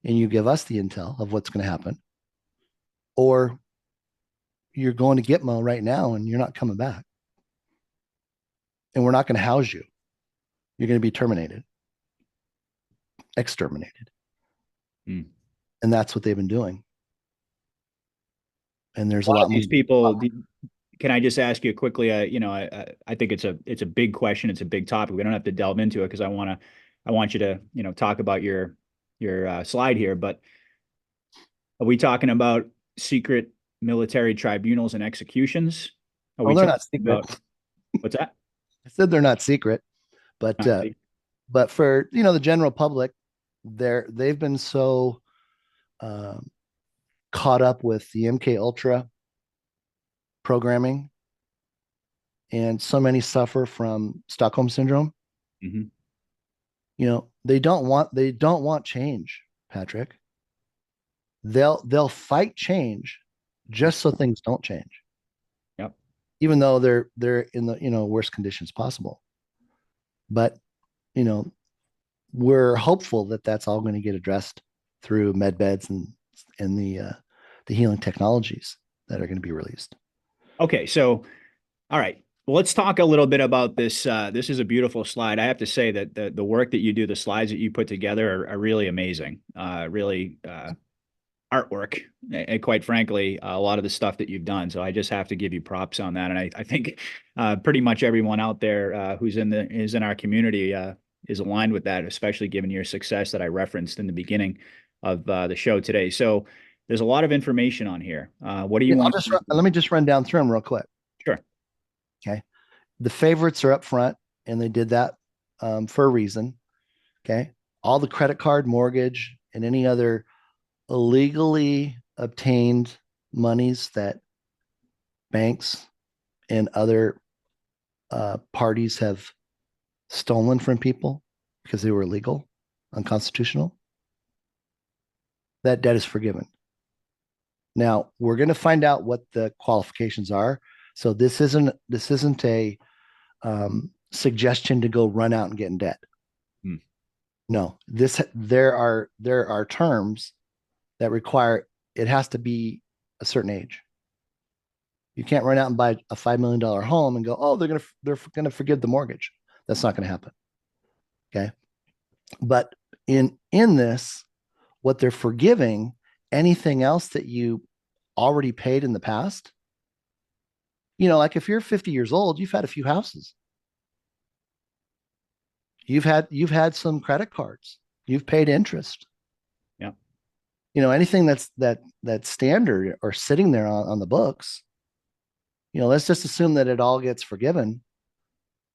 and you give us the intel of what's going to happen, or you're going to Gitmo right now and you're not coming back, and we're not going to house you. You're going to be terminated, exterminated. mm. And that's what they've been doing. And there's A a lot lot of more. these people, can I just ask you quickly? I think it's a big question. It's a big topic. We don't have to delve into it because I want you to, talk about your slide here. But are we talking about secret military tribunals and executions? Are Oh, we they're talking not secret. about what's that? I said they're not secret, but Not secret. for the general public, they've been so um, caught up with the MK Ultra programming, and so many suffer from Stockholm syndrome. Mhm. They don't want change, Patrick. They'll fight change just so things don't change, Yep. even though they're in the worst conditions possible. But you know we're hopeful that that's all going to get addressed through med beds and the healing technologies that are going to be released. Okay, so all right. Well, let's talk a little bit about this. This is a beautiful slide. I have to say that the work that you do, the slides that you put together are really amazing. Really artwork, and quite frankly, a lot of the stuff that you've done. So I just have to give you props on that. And I think pretty much everyone out there who's in our community is aligned with that, especially given your success that I referenced in the beginning of the show today. So there's a lot of information on here. What do Yeah, you want? let me just run down through them real quick. Sure. Okay. The favorites are up front, and they did that for a reason. Okay. All the credit card, mortgage, and any other illegally obtained monies that banks and other parties have stolen from people because they were illegal, unconstitutional, that debt is forgiven. Now we're going to find out what the qualifications are. So this isn't a suggestion to go run out and get in debt. Hmm. No, there are terms that require it has to be a certain age. You can't run out and buy a $5 million home and go, oh, they're gonna forgive the mortgage. That's not going to happen. Okay, but in this, what they're forgiving, anything else that you already paid in the past. Like if you're 50 years old, you've had a few houses, you've had some credit cards, you've paid interest. Yeah. Anything that's standard or sitting there on the books. Let's just assume that it all gets forgiven,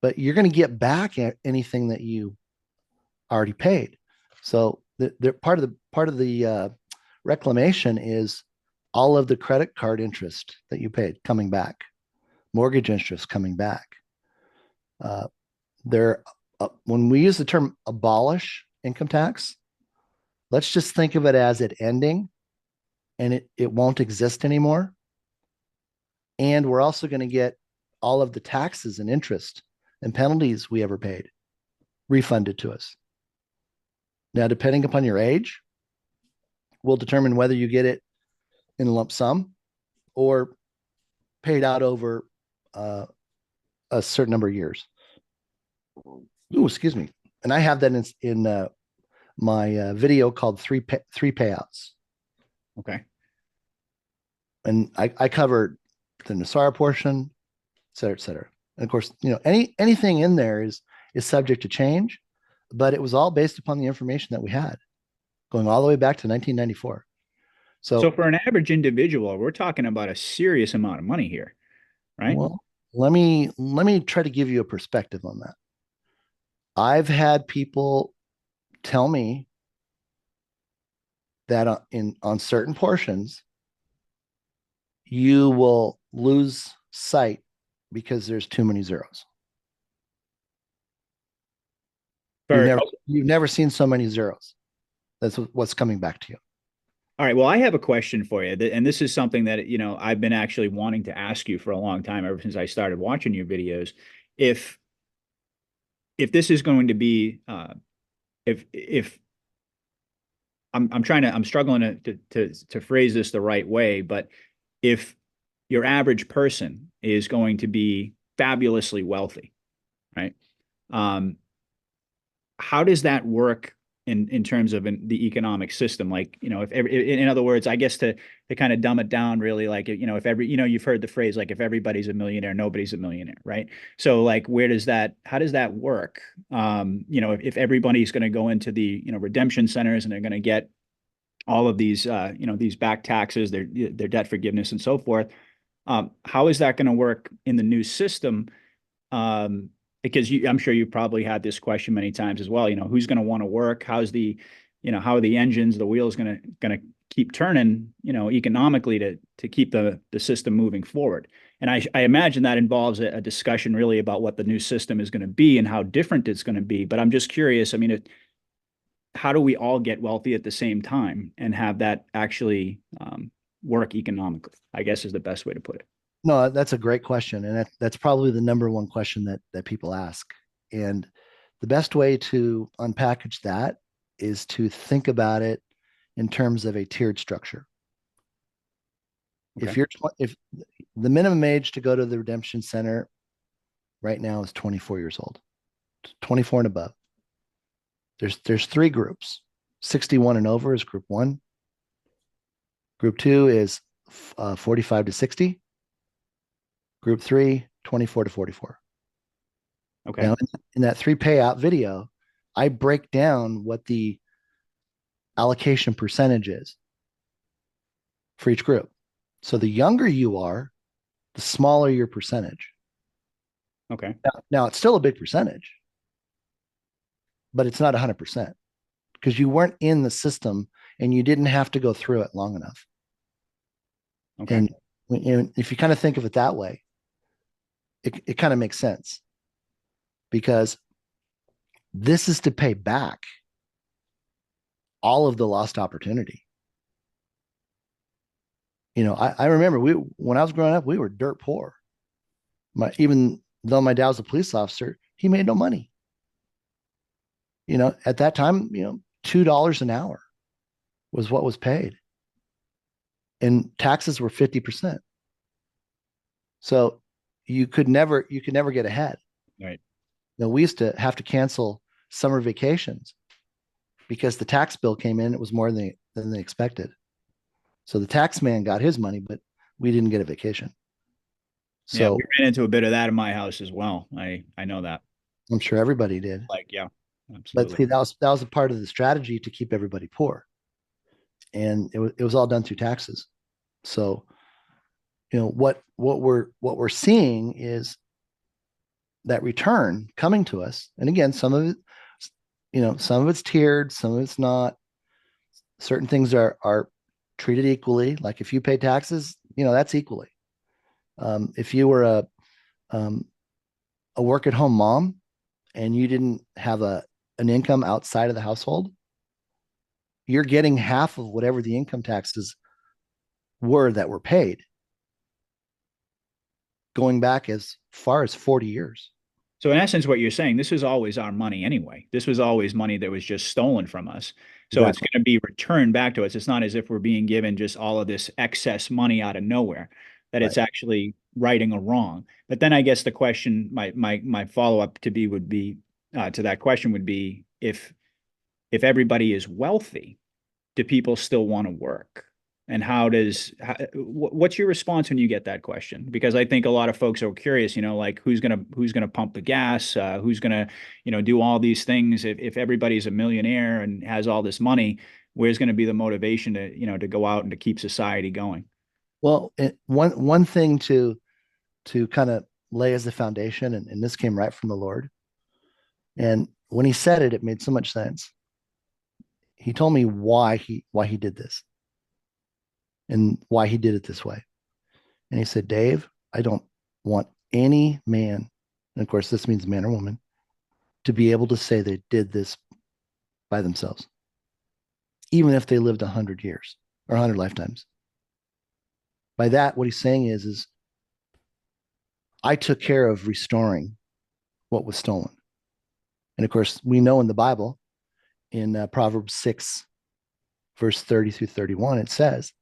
but you're going to get back anything that you already paid. So the part of the reclamation is all of the credit card interest that you paid coming back, mortgage interest coming back. Uh, there, when we use the term abolish income tax, let's just think of it as it ending and it won't exist anymore. And we're also going to get all of the taxes and interest and penalties we ever paid refunded to us. Now, depending upon your age, will determine whether you get it in a lump sum or paid out over a certain number of years. Ooh, excuse me. And I have that in my video called three payouts. Okay. And I covered the Nasara portion, et cetera, et cetera. And of course, anything in there is subject to change, but it was all based upon the information that we had going all the way back to 1994. So So, for an average individual, we're talking about a serious amount of money here, right? well, let me try to give you a perspective on that. I've had people tell me that on certain portions, you will lose sight because there's too many zeros. You've For never you've never seen so many zeros. That's what's coming back to you. All right. Well, I have a question for you, and this is something that I've been actually wanting to ask you for a long time, ever since I started watching your videos. If this is going to be, if I'm struggling to phrase this the right way, but if your average person is going to be fabulously wealthy, right? Um, how does that work in terms of the economic system? Like, if in other words, I guess to kind of dumb it down really, like, if every, you've heard the phrase, like, if everybody's a millionaire, nobody's a millionaire, right? So like, how does that work? If everybody's going to go into the, redemption centers and they're going to get all of these, these back taxes, their debt forgiveness and so forth. How is that going to work in the new system? Because I'm sure you've probably had this question many times as well. Who's going to want to work? How's the, how are the engines, the wheels going to keep turning, economically to keep the system moving forward? And I imagine that involves a discussion really about what the new system is going to be and how different it's going to be. But I'm just curious. I mean, how do we all get wealthy at the same time and have that actually work economically, I guess is the best way to put it. No, that's a great question, and that's probably the number one question that people ask. And the best way to unpackage that is to think about it in terms of a tiered structure. Okay. If the minimum age to go to the redemption center right now is 24 years old, 24 and above. There's three groups. 61 and over is group one. Group two is 45 to 60. Group three, 24 to 44. Okay. Now, in that three payout video, I break down what the allocation percentage is for each group. So the younger you are, the smaller your percentage. Okay. Now it's still a big percentage, but it's not 100% because you weren't in the system and you didn't have to go through it long enough. Okay. And if you kind of think of it that way, it kind of makes sense because this is to pay back all of the lost opportunity. I remember when I was growing up, we were dirt poor. Even though my dad was a police officer, he made no money. At that time, $2 an hour was what was paid, and taxes were 50%. So you could never get ahead. Right. We used to have to cancel summer vacations because the tax bill came in. It was more than they expected. So the tax man got his money, but we didn't get a vacation. Yeah, So we ran into a bit of that in my house as well. I know that. I'm sure everybody did. Like, yeah, But absolutely. see, that was a part of the strategy to keep everybody poor, and it was all done through taxes. So what we're seeing is that return coming to us, and again, some of it's tiered, some of it's not. Certain things are treated equally. Like if you pay taxes, that's equally. If you were um, a work at home mom and you didn't have an income outside of the household, you're getting half of whatever the income taxes were that were paid, going back as far as 40 years. So in essence, what you're saying, this was always our money anyway. This was always money that was just stolen from us. So it's Exactly. going to be returned back to us. It's not as if we're being given just all of this excess money out of nowhere, that Right. it's actually righting a wrong. But then I guess the question, my follow-up to be would be to that question would be if everybody is wealthy, do people still want to work? And what's your response when you get that question? Because I think a lot of folks are curious, like who's gonna pump the gas, who's gonna, do all these things. If everybody's a millionaire and has all this money, where's going to be the motivation to, to go out and to keep society going? Well, one thing to kind of lay as the foundation, and this came right from the Lord. And when he said it, it made so much sense. He told me why he did this and why he did it this way. And he said, Dave, I don't want any man, and of course this means man or woman, to be able to say they did this by themselves, even if they lived 100 years or 100 lifetimes. By that, what he's saying is I took care of restoring what was stolen. And of course, we know in the Bible, in Proverbs 6, verse 30 through 31, it says,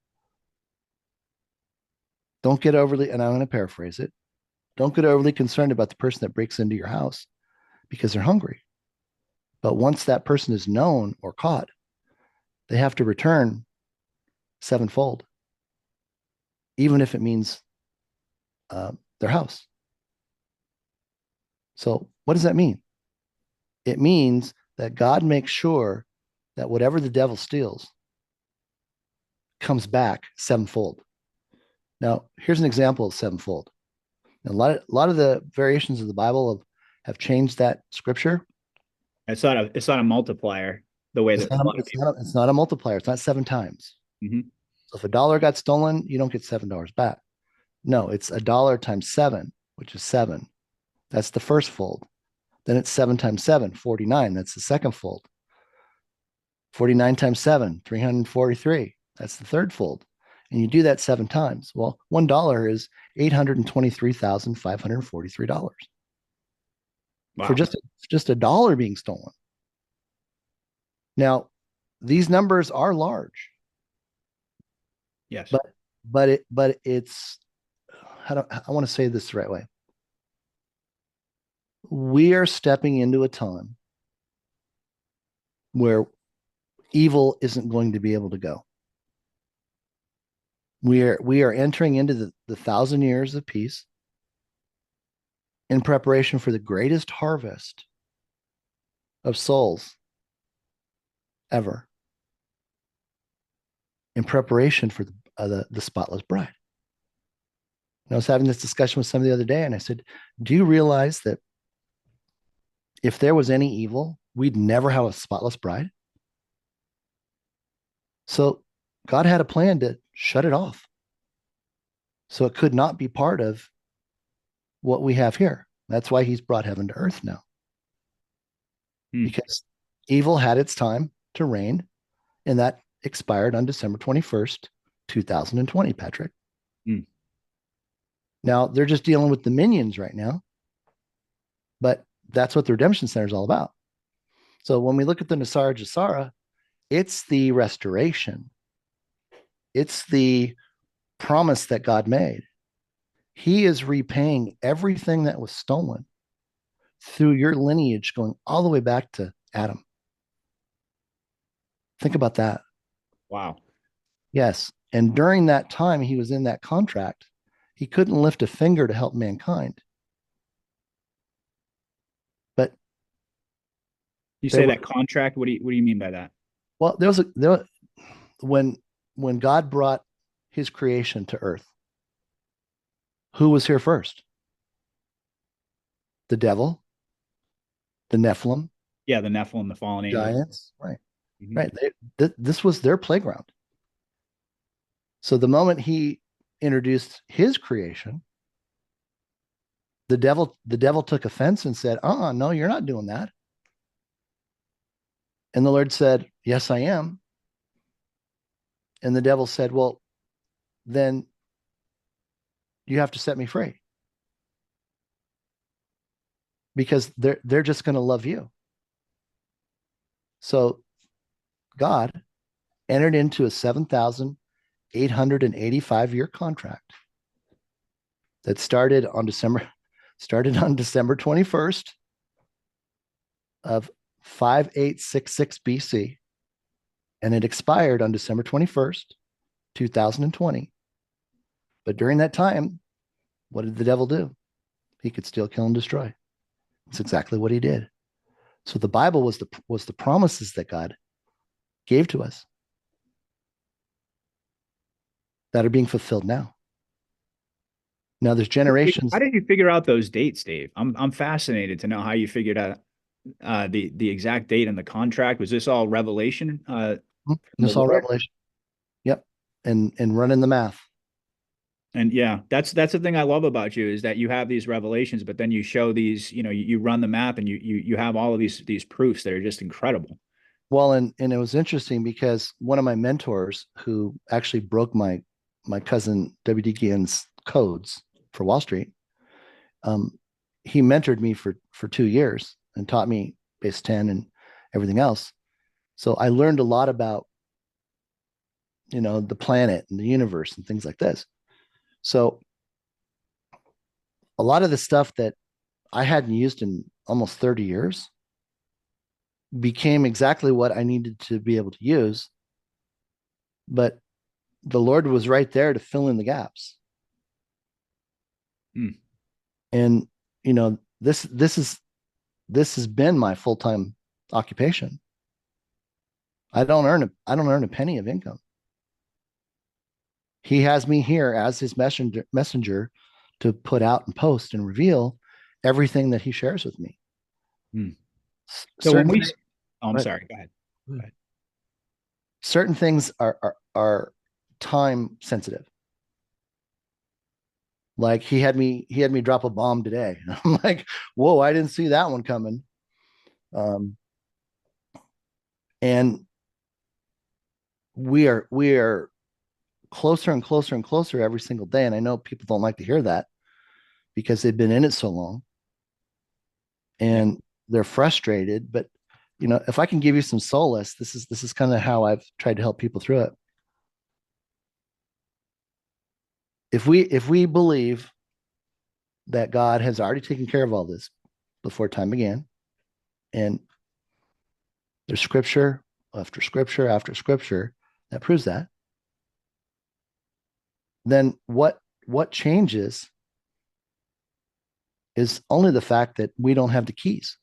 don't get overly, and I'm going to paraphrase it, don't get overly concerned about the person that breaks into your house because they're hungry. But once that person is known or caught, they have to return sevenfold, even if it means their house. So, what does that mean? It means that God makes sure that whatever the devil steals comes back sevenfold. Now, here's an example of sevenfold. A lot of the variations of the Bible have changed that scripture. It's not a multiplier the way that a lot of people. It's not a multiplier. It's not seven times. Mhm. So if a dollar got stolen, you don't get $7 back. No, it's a dollar times seven, which is seven. That's the first fold. Then it's seven times seven, 49. That's the second fold. 49 times seven, 343. That's the third fold. And you do that seven times. Well, $1 is $823,543 for Wow. just a dollar being stolen. Now, these numbers are large, Yes. but it's how do I want to say this the right way? We are stepping into a time where evil isn't going to be able to go. We are entering into the 1,000 years of peace in preparation for the greatest harvest of souls ever, in preparation for the spotless bride. And I was having this discussion with somebody the other day, and I said, do you realize that if there was any evil, we'd never have a spotless bride? So God had a plan to shut it off. So it could not be part of what we have here. That's why he's brought heaven to earth now, Hmm. because evil had its time to reign, and that expired on December 21st, 2020, Patrick. Hmm. Now they're just dealing with the minions right now, but that's what the Redemption Center is all about. So when we look at the Nasara Jasara, it's the restoration, it's the promise that God made. He is repaying everything that was stolen through your lineage going all the way back to Adam. Think about that. Wow. Yes. And during that time he was in that contract, he couldn't lift a finger to help mankind. But You there say was, that contract? What do you mean by that? well, when God brought his creation to earth, who was here first? The devil, the Nephilim, Yeah, the Nephilim, the fallen angels. giants, right? Mhm. Right. This was their playground. So the moment he introduced his creation, The devil took offense and said, no, you're not doing that. And the Lord said, yes, I am. And the devil said, well, then you have to set me free, because they're just going to love you. So God entered into a 7,885 year contract that started on December 21st of 5866 BC, and it expired on December 21st, 2020. But during that time, what did the devil do? He could steal, kill, and destroy. That's exactly what he did. So the Bible was the promises that God gave to us that are being fulfilled now. Now there's generations. How did you figure out those dates, Dave? I'm fascinated to know how you figured out the exact date in the contract. Was this all revelation from the This all Lord? revelation. Yep. And running the math. And yeah, that's the thing I love about you is that you have these revelations, but then you show these, you run the math and you have all of these proofs that are just incredible. Well, and it was interesting because one of my mentors who actually broke my cousin WD Gian's codes for Wall Street, um, he mentored me for 2 years and taught me base 10 and everything else. So I learned a lot about, the planet and the universe and things like this. So a lot of the stuff that I hadn't used in almost 30 years became exactly what I needed to be able to use. But the Lord was right there to fill in the gaps. Hmm. And, this has been my full-time occupation. I don't earn a penny of income. He has me here as his messenger to put out and post and reveal everything that he shares with me. Hmm. So when Certain we, things, oh, I'm but sorry, go ahead. Go ahead. certain things are time sensitive. Like he had me drop a bomb today. I'm like, whoa, I didn't see that one coming. Um, and we are closer and closer and closer every single day. And I know people don't like to hear that because they've been in it so long Yeah. and they're frustrated. But if I can give you some solace, this is kind of how I've tried to help people through it. If we believe that God has already taken care of all this before time began, and there's scripture after scripture after scripture that proves that, then what changes is only the fact that we don't have the keys.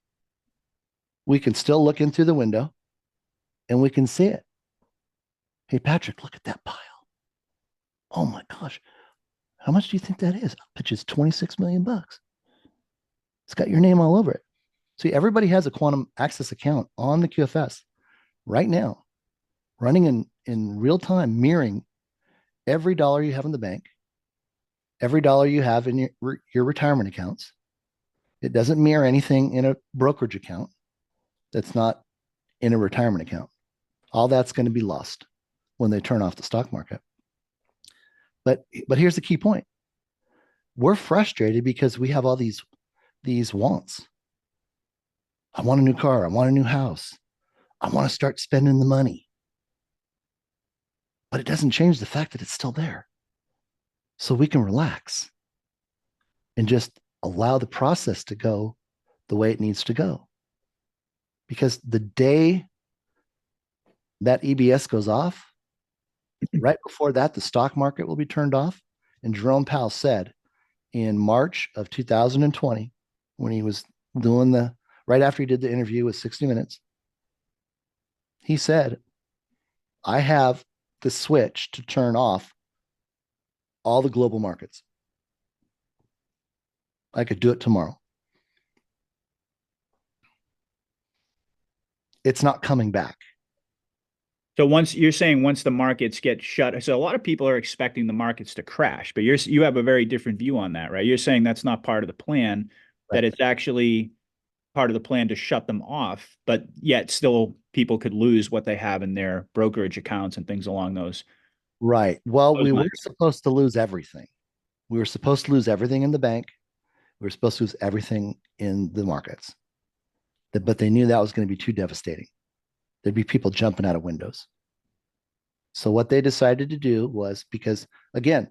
We can still look in through the window and we can see it. Hey, Patrick, look at that pile. Oh my gosh. How much do you think that is? I bet you it's 26 million bucks. It's got your name all over it. See, everybody has a quantum access account on the QFS right now, running in real time, mirroring every dollar you have in the bank, every dollar you have in your retirement accounts. It doesn't mirror anything in a brokerage account that's not in a retirement account. All that's going to be lost when they turn off the stock market. But here's the key point. We're frustrated because we have all these wants. I want a new car. I want a new house. I want to start spending the money. But it doesn't change the fact that it's still there. So we can relax and just allow the process to go the way it needs to go. Because the day that EBS goes off, right before that, the stock market will be turned off. And Jerome Powell said in March of 2020, when he was right after he did the interview with 60 Minutes, he said, I have the switch to turn off all the global markets. I could do it tomorrow. It's not coming back. So once you're saying once the markets get shut, so a lot of people are expecting the markets to crash, but you have a very different view on that, right? You're saying that's not part of the plan, that Right. it's actually part of the plan to shut them off, but yet still people could lose what they have in their brokerage accounts and things along Right. Well, those we were lines. supposed to lose everything. We were supposed to lose everything in the bank. We were supposed to lose everything in the markets. But they knew that was going to be too devastating. There'd be people jumping out of windows. So what they decided to do was, because again,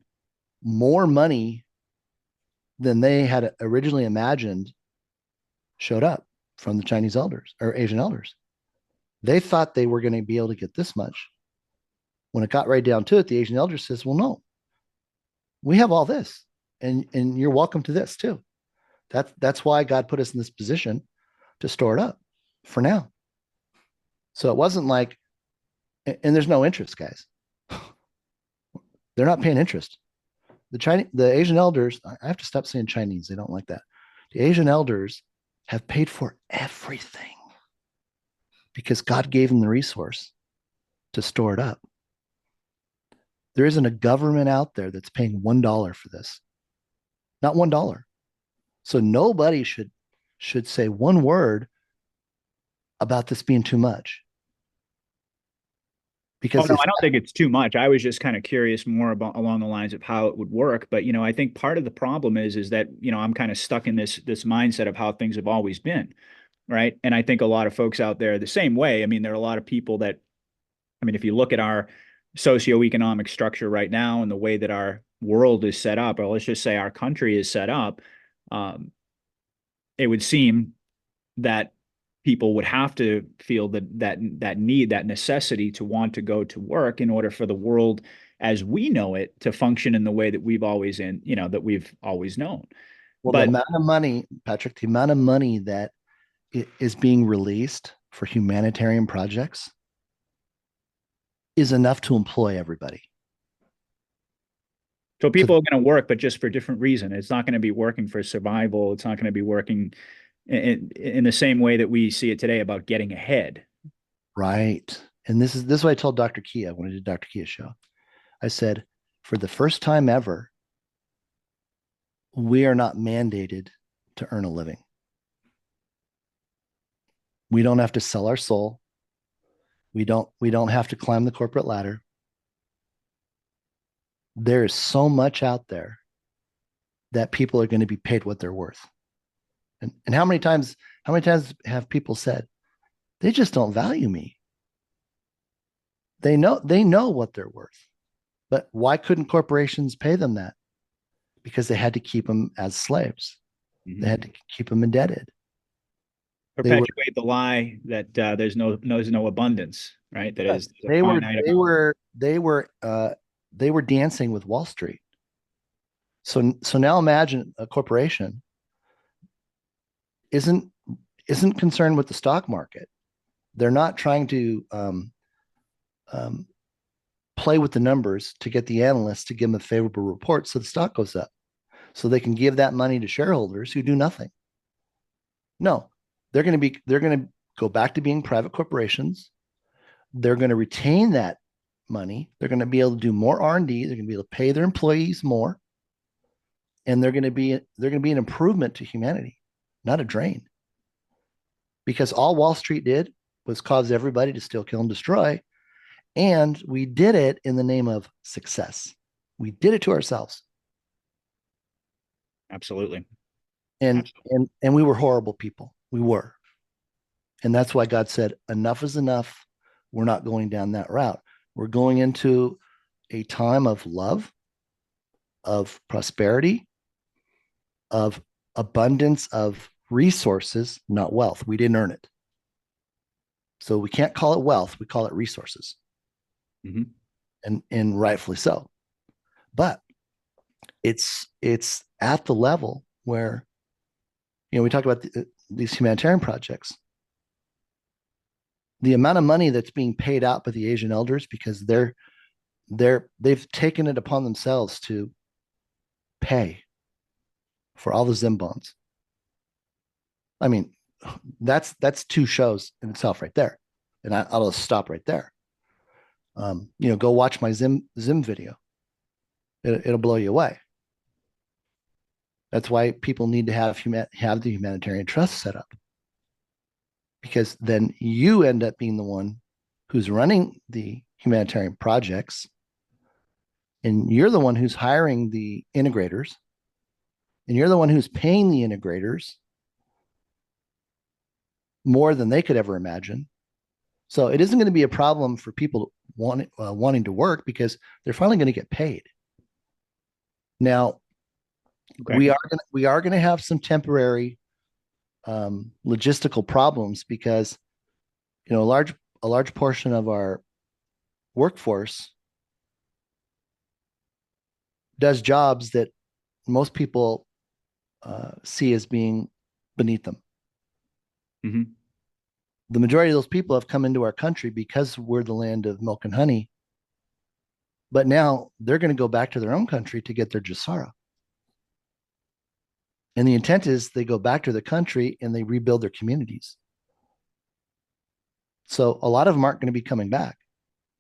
more money than they had originally imagined showed up from the Chinese elders or Asian elders. They thought they were going to be able to get this much. When it got right down to it, the Asian elder says, "Well, no, we have all this, and you're welcome to this too." That's why God put us in this position to store it up for now. So it wasn't like, and there's no interest, guys. They're not paying interest. The Asian elders, I have to stop saying Chinese. They don't like that. The Asian elders have paid for everything because God gave them the resource to store it up. There isn't a government out there that's paying $1 for this. Not $1. So nobody should say one word about this being too much Oh because no, it's I don't think it's too much. I was just kind of curious more about along the lines of how it would work. But I think part of the problem is that I'm kind of stuck in this mindset of how things have always been, right? And I think a lot of folks out there the same way. I mean, there are a lot of people that, I mean, if you look at our socioeconomic structure right now and the way that our world is set up, or let's just say our country is set up, um, it would seem that people would have to feel that need, that necessity to want to go to work in order for the world as we know it to function in the way that that we've always known. well, the But amount of money, Patrick, the amount of money that is being released for humanitarian projects is enough to employ everybody. so To people are going to work, but just for different reason. It's not going to be working for survival. It's not going to be working in the same way that we see it today about getting ahead. right, and this is what I told Dr. Kia when I did Dr. Kia's show. I said, for the first time ever, we are not mandated to earn a living. We don't have to sell our soul. We don't have to climb the corporate ladder. There is so much out there that people are going to be paid what they're worth. And how many times have people said, they just don't value me? They know what they're worth. But why couldn't corporations pay them that? Because they had to keep them as slaves. They Mhm. had to keep them indebted. They were Perpetuate the lie that there's no abundance, right? That yes, is a finite amount. they were dancing with Wall Street. So now imagine a corporation isn't isn't concerned with the stock market. They're not trying to um, play with the numbers to get the analysts to give them a favorable report so the stock goes up, so they can give that money to shareholders who do nothing. No, they're going to go back to being private corporations. They're going to retain that money. They're going to be able to do more R&D. They're going to be able to pay their employees more, and they're going to be an improvement to humanity, not a drain. Because all Wall Street did was cause everybody to steal, kill, and destroy. And we did it in the name of success. We did it to ourselves. Absolutely. And we were horrible people. We were. And that's why God said, enough is enough. We're not going down that route. We're going into a time of love, of prosperity, of abundance of resources, not wealth. We didn't earn it. So we can't call it wealth. We call it resources. Mhm. And rightfully so. But it's at the level where, we talk about these humanitarian projects. The amount of money that's being paid out by the Asian elders because they've taken it upon themselves to pay for all the Zim bonds. I mean, that's two shows in itself right there, and I'll stop right there. Go watch my Zim video. It'll blow you away. That's why people need to have the humanitarian trust set up, because then you end up being the one who's running the humanitarian projects, and you're the one who's hiring the integrators, and you're the one who's paying the integrators more than they could ever imagine. So it isn't going to be a problem for people wanting to work, because they're finally going to get paid. Now, Okay. we are going to have some temporary logistical problems, because a large portion of our workforce does jobs that most people see as being beneath them. Mm-hmm. The majority of those people have come into our country because we're the land of milk and honey, but now they're going to go back to their own country to get their Jasara. And the intent is they go back to the country and they rebuild their communities. So a lot of them aren't going to be coming back,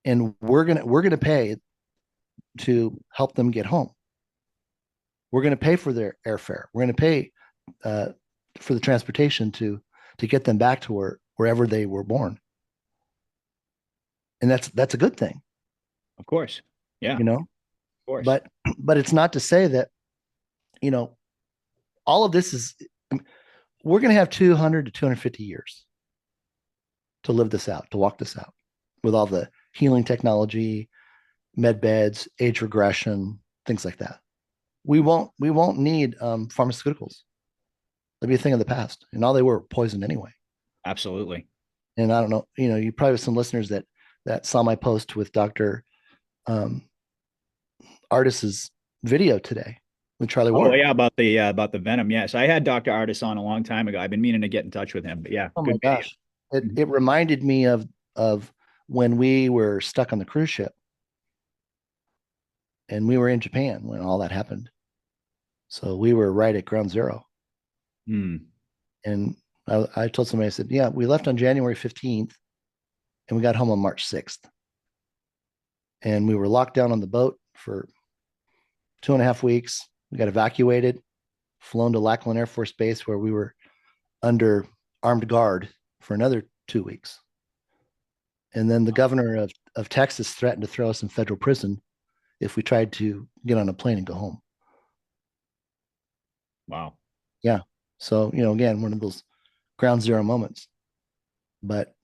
and we're going to pay to help them get home. We're going to pay for their airfare. We're going to pay for the transportation to get them back to wherever they were born, and that's a good thing. Of course. Yeah. Of course. But it's not to say that all of this is. We're going to have 200 to 250 years to live this out, to walk this out, with all the healing technology, med beds, age regression, things like that. We won't need pharmaceuticals. They'll be a thing of the past, and all they were poisoned anyway. Absolutely. And I don't know, you probably have some listeners that saw my post with Dr. Artis's video today with Charlie Ward. Oh yeah, about the venom. Yes, I had Dr. Artis on a long time ago. I've been meaning to get in touch with him, but yeah, Oh good my video. gosh. It reminded me of when we were stuck on the cruise ship, and we were in Japan when all that happened. So we were right at ground zero. Hmm. And I told somebody, I said, yeah, we left on January 15th and we got home on March 6th. And we were locked down on the boat for 2.5 weeks. We got evacuated, flown to Lackland Air Force Base, where we were under armed guard for another 2 weeks. And then the governor of Texas threatened to throw us in federal prison if we tried to get on a plane and go home. Wow. Yeah. So, again, one of those ground zero moments. But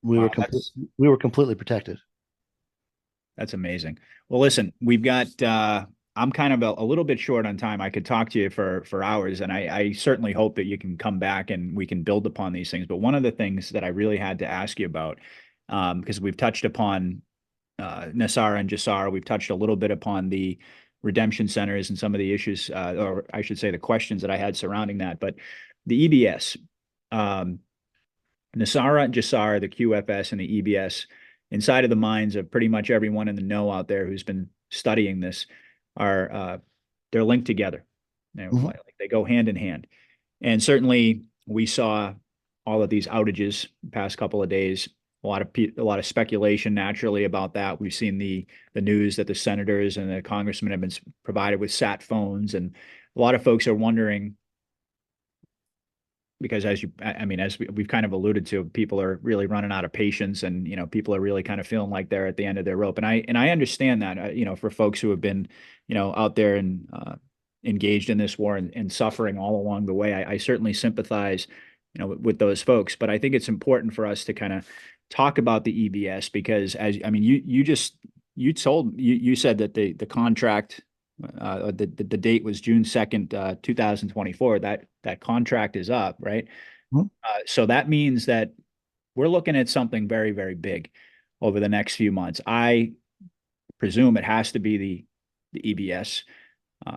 we Wow, were completely protected. that's amazing. Well, listen, we've got I'm kind of a little bit short on time. I could talk to you for hours, and I certainly hope that you can come back and we can build upon these things. But one of the things that I really had to ask you about, because we've touched upon Nasara and Jasara, we've touched a little bit upon the redemption centers and some of the issues, or I should say the questions that I had surrounding that. But the EBS, Nasara and Jasara, the QFS and the EBS, inside of the minds of pretty much everyone in the know out there who's been studying this, are they're linked together. Like they go hand in hand. And certainly we saw all of these outages the past couple of days. A lot of speculation naturally about that. We've seen the news that the senators and the congressmen have been provided with sat phones, and a lot of folks are wondering, because as we've kind of alluded to, people are really running out of patience, and people are really kind of feeling like they're at the end of their rope. And I understand that, for folks who have been out there and engaged in this war and suffering all along the way, I certainly sympathize with those folks. But I think it's important for us to kind of talk about the EBS, because you said that the contract, the date was June 2nd, 2024. That contract is up, right? Mm-hmm. So that means that we're looking at something very, very big over the next few months. I presume it has to be the EBS.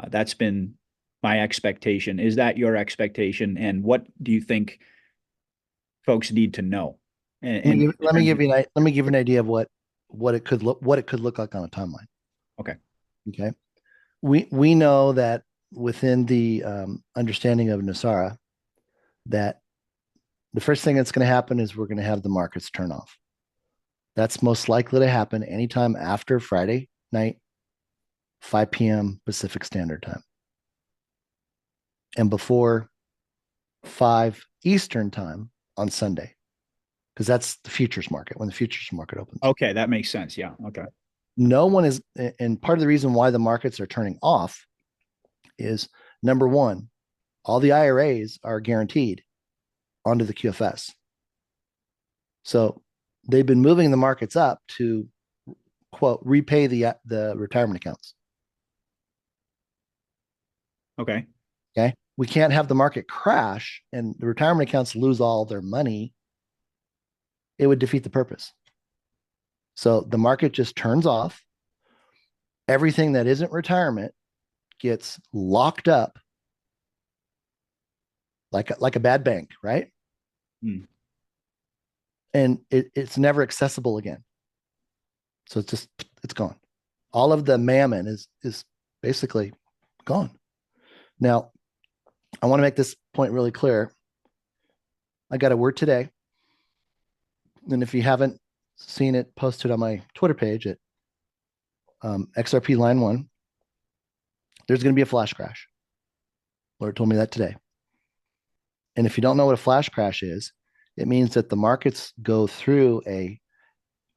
That's been my expectation. Is that your expectation? And what do you think folks need to know? Let me give you an idea of what it could look like on a timeline. Okay. Okay. We know that within the understanding of Nasara, that the first thing that's going to happen is we're going to have the markets turn off. That's most likely to happen anytime after Friday night, 5 p.m. Pacific Standard Time, and before 5 Eastern Time on Sunday, because that's the futures market when the futures market opens. Okay, that makes sense. Yeah. Okay. No one is, and part of the reason why the markets are turning off is number one, all the IRAs are guaranteed onto the QFS. So they've been moving the markets up to quote repay the retirement accounts. Okay. Okay. We can't have the market crash and the retirement accounts lose all their money. It would defeat the purpose. So the market just turns off. Everything that isn't retirement gets locked up like a bad bank, right? Mm. And it's never accessible again. So it's gone. All of the mammon is basically gone. Now, I want to make this point really clear. I got a word today, and if you haven't seen it posted on my Twitter page at XRP Line 1, there's going to be a flash crash. Lord told me that today. And if you don't know what a flash crash is, it means that the markets go through a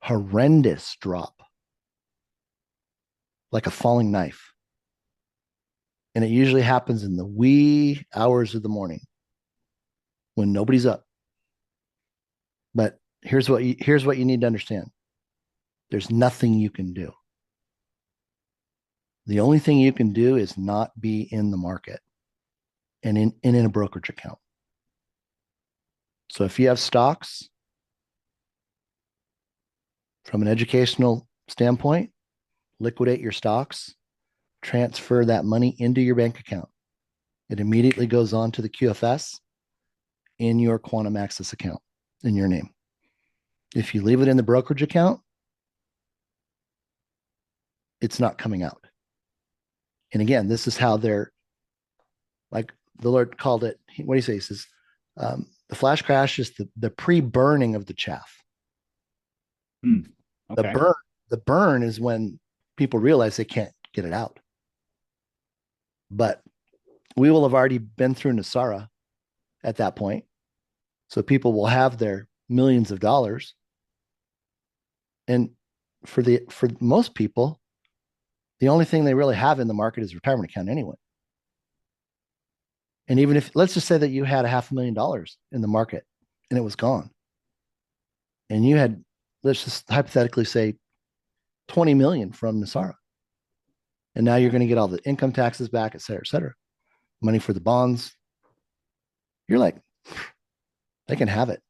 horrendous drop, like a falling knife. And it usually happens in the wee hours of the morning when nobody's up. But here's what you need to understand. There's nothing you can do. The only thing you can do is not be in the market and in a brokerage account. So if you have stocks, from an educational standpoint, liquidate your stocks, transfer that money into your bank account. It immediately goes on to the QFS in your Quantum Access account in your name. If you leave it in the brokerage account, it's not coming out. And again, this is how they're, like the Lord called it. What do you say? He says, the flash crash is the pre-burning of the chaff. Mm. Okay. The burn is when people realize they can't get it out. But we will have already been through Nasara at that point. So people will have their millions of dollars. And for most people, the only thing they really have in the market is retirement account anyway. And even if, let's just say that you had $500,000 in the market and it was gone, and you had, let's just hypothetically say 20 million from Nasara. And now you're going to get all the income taxes back, et cetera, money for the bonds. You're like, they can have it.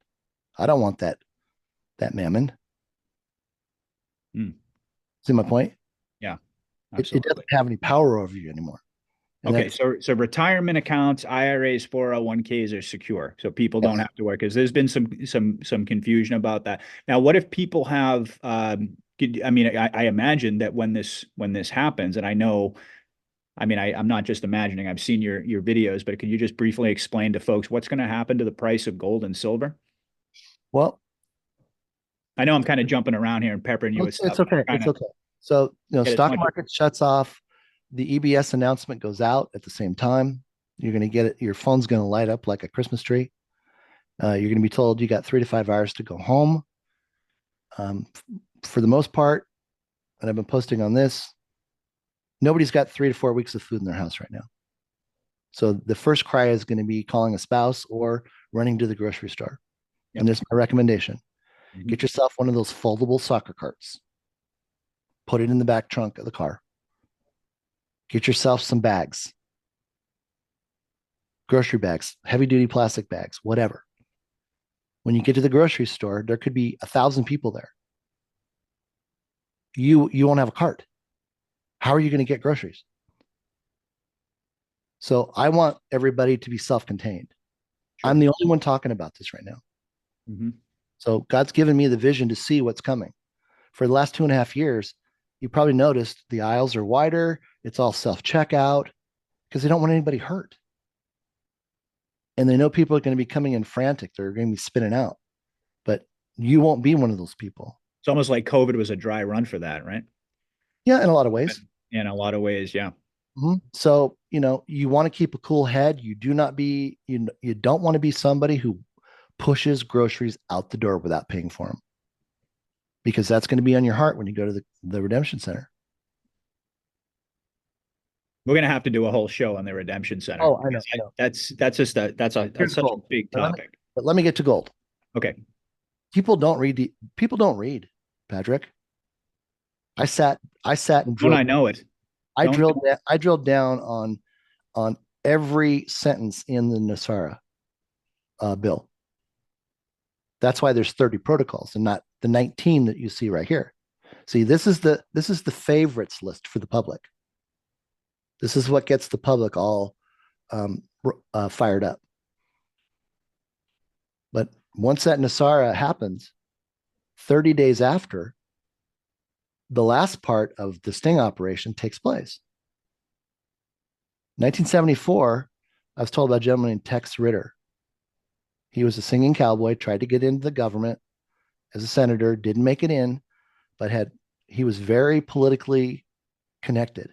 I don't want that mammon. Mm. See my point? Yeah, It absolutely. doesn't have any power over you anymore. And Okay, so retirement accounts, IRAs, 401ks are secure, so people don't yes. have to work. Because there's been some confusion about that. Now, what if people have? I mean, I imagine that when this happens, and I know, I mean, I'm not just imagining. I've seen your videos, but could you just briefly explain to folks what's going to happen to the price of gold and silver? Well, I know I'm kind of jumping around here and peppering you with it's stuff, but I'm okay. trying It's to okay. So, get as stock much. market shuts off. The EBS announcement goes out at the same time. You're going to get it. Your phone's going to light up like a Christmas tree. You're going to be told you got 3 to 5 hours to go home. For the most part, and I've been posting on this, nobody's got 3 to 4 weeks of food in their house right now. So the first cry is going to be calling a spouse or running to the grocery store. Yep. And there's my recommendation. Mhm. Get yourself one of those foldable soccer carts. Put it in the back trunk of the car. Get yourself some bags, grocery bags, heavy duty plastic bags, whatever. When you get to the grocery store, there could be 1,000 people there. You won't have a cart. How are you going to get groceries? So I want everybody to be self-contained. Sure. I'm the only one talking about this right now. Mm-hmm. So God's given me the vision to see what's coming. For the last 2.5 years, you probably noticed the aisles are wider. It's all self-checkout because they don't want anybody hurt. And they know people are going to be coming in frantic. They're going to be spinning out. But you won't be one of those people. It's almost like COVID was a dry run for that, right? Yeah, in a lot of ways. In a lot of ways, yeah. So, you want to keep a cool head. You don't want to be somebody who pushes groceries out the door without paying for them, because that's going to be on your heart when you go to the redemption center. We're gonna have to do a whole show on the Redemption Center Oh, I know, because I know. that's Here's such a gold. big But topic. let me get to gold. Okay. People don't read, Patrick. I sat and Don't I know it? Don't I drilled down on every sentence in the Nasara bill. That's why there's 30 protocols and not the 19 that you see right here. See, this is the favorites list for the public. This is what gets the public all fired up. But once that Nasara happens, 30 days after, the last part of the sting operation takes place. 1974, I was told by a gentleman named Tex Ritter. He was a singing cowboy, tried to get into the government as a senator, didn't make it in, but he was very politically connected.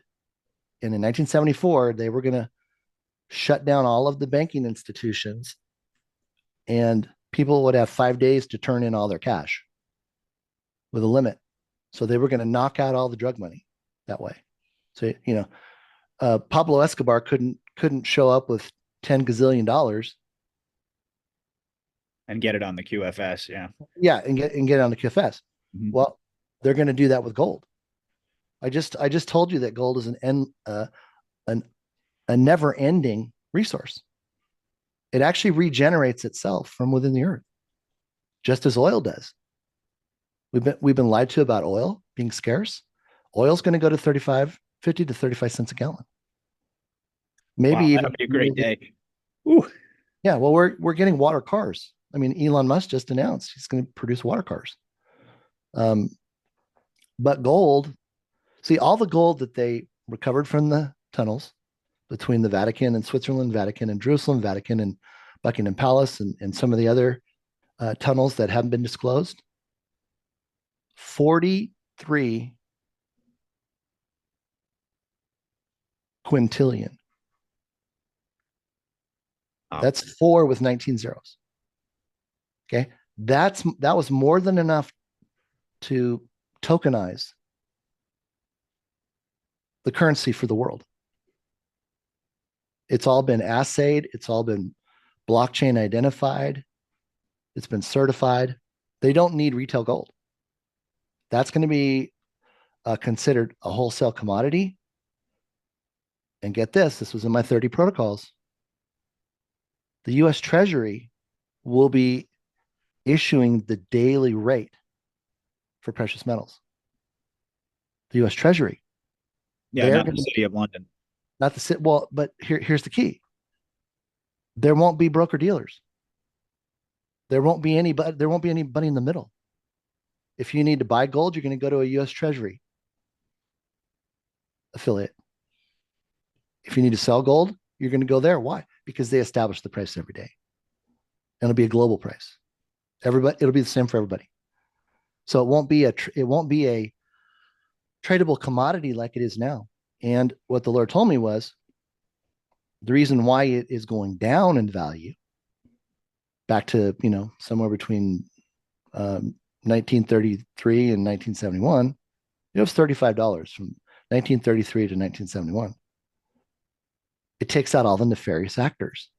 And in 1974, they were going to shut down all of the banking institutions, and people would have 5 days to turn in all their cash with a limit. So they were going to knock out all the drug money that way. So, Pablo Escobar couldn't show up with 10 gazillion dollars. and get it on the QFS. Yeah. Yeah, and get on the QFS. Mhm. Well, they're going to do that with gold. I just told you that gold is an a never ending resource. It actually regenerates itself from within the earth, just as oil does. We've been lied to about oil being scarce. Oil's going to go to 50 to 35 cents a gallon. Maybe Wow, even that'll be a great day. Ooh. yeah. Well, we're getting water cars. I mean, Elon Musk just announced he's going to produce water cars. Um, but gold, see, all the gold that they recovered from the tunnels between the Vatican and Switzerland, Vatican and Jerusalem, Vatican and Buckingham Palace, and some of the other tunnels that haven't been disclosed, 43 quintillion. Wow. That's four with 19 zeros. Okay. That was more than enough to tokenize the currency for the world. It's all been assayed, it's all been blockchain identified, it's been certified. They don't need retail gold. That's going to be considered a wholesale commodity. And get this was in my 30 protocols. The US Treasury will be issuing the daily rate for precious metals. The US Treasury. Yeah, They're not going the to city of London. not the sit well, but here's the key. There won't be broker dealers. There won't be anybody in the middle. If you need to buy gold, you're going to go to a US Treasury affiliate. If you need to sell gold, you're going to go there. Why? Because they establish the price every day. And it'll be a global price. It'll be the same for everybody. So it won't be a tradable commodity like it is now. And what the Lord told me was the reason why it is going down in value back to, somewhere between 1933 and 1971, it was $35 from 1933 to 1971. It takes out all the nefarious actors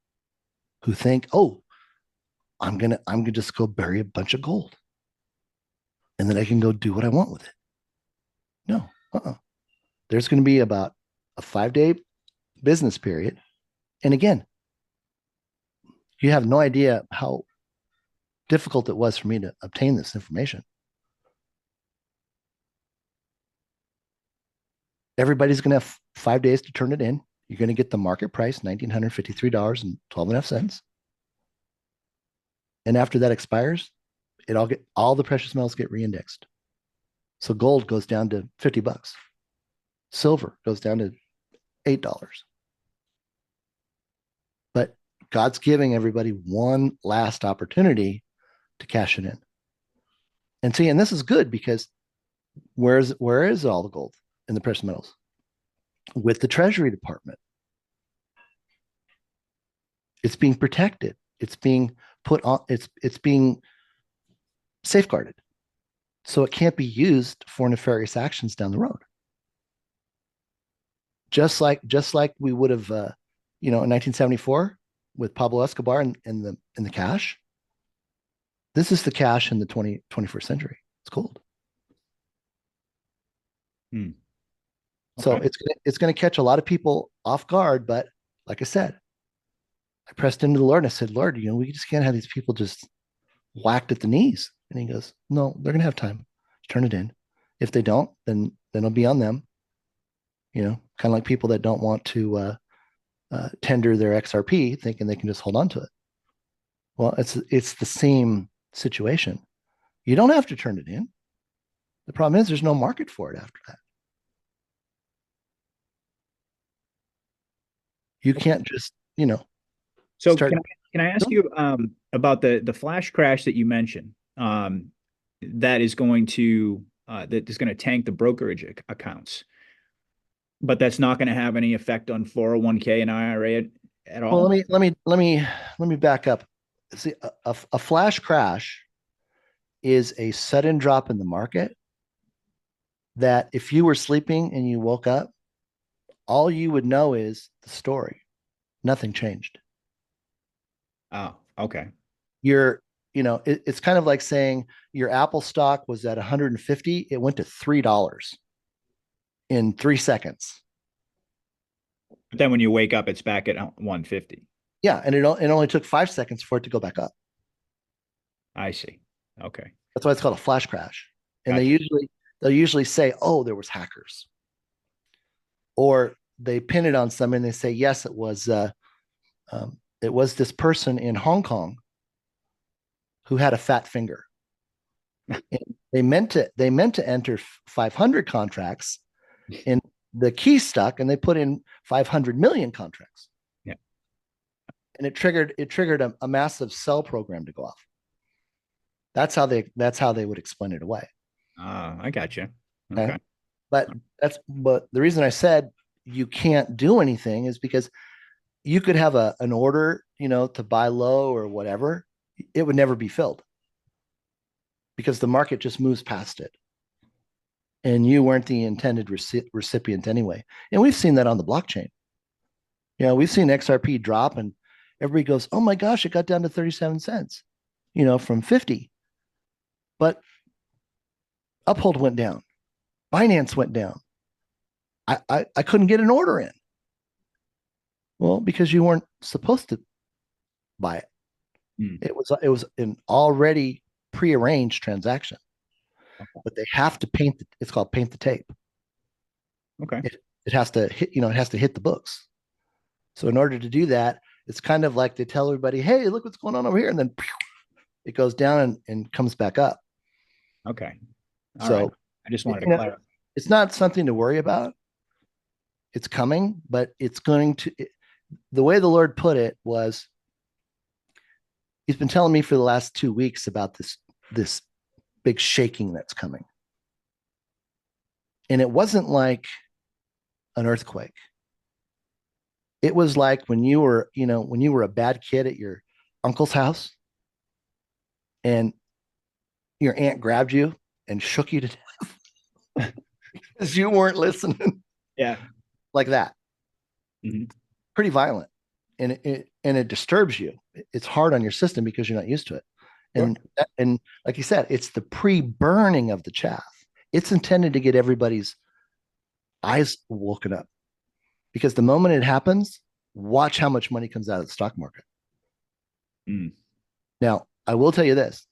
who think, oh, I'm gonna just go bury a bunch of gold and then I can go do what I want with it. No, there's going to be about a 5 day business period. And again, you have no idea how difficult it was for me to obtain this information. Everybody's going to have 5 days to turn it in. You're going to get the market price, $1,953.12.5. And after that expires, all the precious metals get reindexed. So gold goes down to $50. Silver goes down to $8. But God's giving everybody one last opportunity to cash it in. And this is good because where is all the gold in the precious metals? With the Treasury Department. It's being protected. It's being put on, it's being safeguarded. So it can't be used for nefarious actions down the road. Just like we would have in 1974 with Pablo Escobar in the cash. This is the cash in the 21st century. It's gold. Hmm. So Okay. it's going to catch a lot of people off guard, but like I said, I pressed into the Lord and I said, Lord, we just can't have these people just whacked at the knees. And he goes, no, they're going to have time. Turn it in. If they don't, then it'll be on them. Kind of like people that don't want to tender their XRP, thinking they can just hold on to it. Well, it's the same situation. You don't have to turn it in. The problem is there's no market for it after that. You can't just So start. can I ask you about the flash crash that you mentioned? That is going to tank the brokerage accounts, but that's not going to have any effect on 401k and IRA at Well, all. let me back up. See, a flash crash is a sudden drop in the market that if you were sleeping and you woke up, all you would know is the story. Nothing changed. Oh, okay. It's kind of like saying your Apple stock was at 150, it went to $3 in 3 seconds. But then when you wake up, it's back at 150. Yeah, and it only took 5 seconds for it to go back up. I see. Okay. That's why it's called a flash crash. And Gotcha. they'll usually say, "Oh, there was hackers," or they pin it on something. And they say, "Yes, it was this person in Hong Kong who had a fat finger." And they meant to enter 500 contracts, and the key stuck, and they put in 500 million contracts, Yeah. and it triggered a massive cell program to go off. That's how they would explain it away. I got you. Okay. Okay. But the reason I said you can't do anything is because you could have an order, to buy low or whatever. It would never be filled because the market just moves past it. And you weren't the intended recipient anyway. And we've seen that on the blockchain. We've seen XRP drop and everybody goes, oh my gosh, it got down to 37 cents, from 50. But Uphold went down. Binance went down. I couldn't get an order in. Well, because you weren't supposed to buy it. Hmm. It was an already prearranged transaction, Okay. but they have to paint. It's called paint the tape. Okay. It has to hit. It has to hit the books. So in order to do that, it's kind of like they tell everybody, "Hey, look what's going on over here," and then it goes down and comes back up. Okay. All right. So I just wanted to you know, clarify. it's not something to worry about. It's coming, but it's going to. The way the Lord put it was, He's been telling me for the last 2 weeks about this big shaking that's coming, and it wasn't like an earthquake. It was like when you were a bad kid at your uncle's house, and your aunt grabbed you and shook you to death because you weren't listening, Yeah. like that. Mhm. Pretty violent, and it disturbs you. It's hard on your system because you're not used to it. Sure. And like you said, it's the pre-burning of the chaff. It's intended to get everybody's eyes woken up, because the moment it happens, watch how much money comes out of the stock market. Mm. Now, I will tell you this,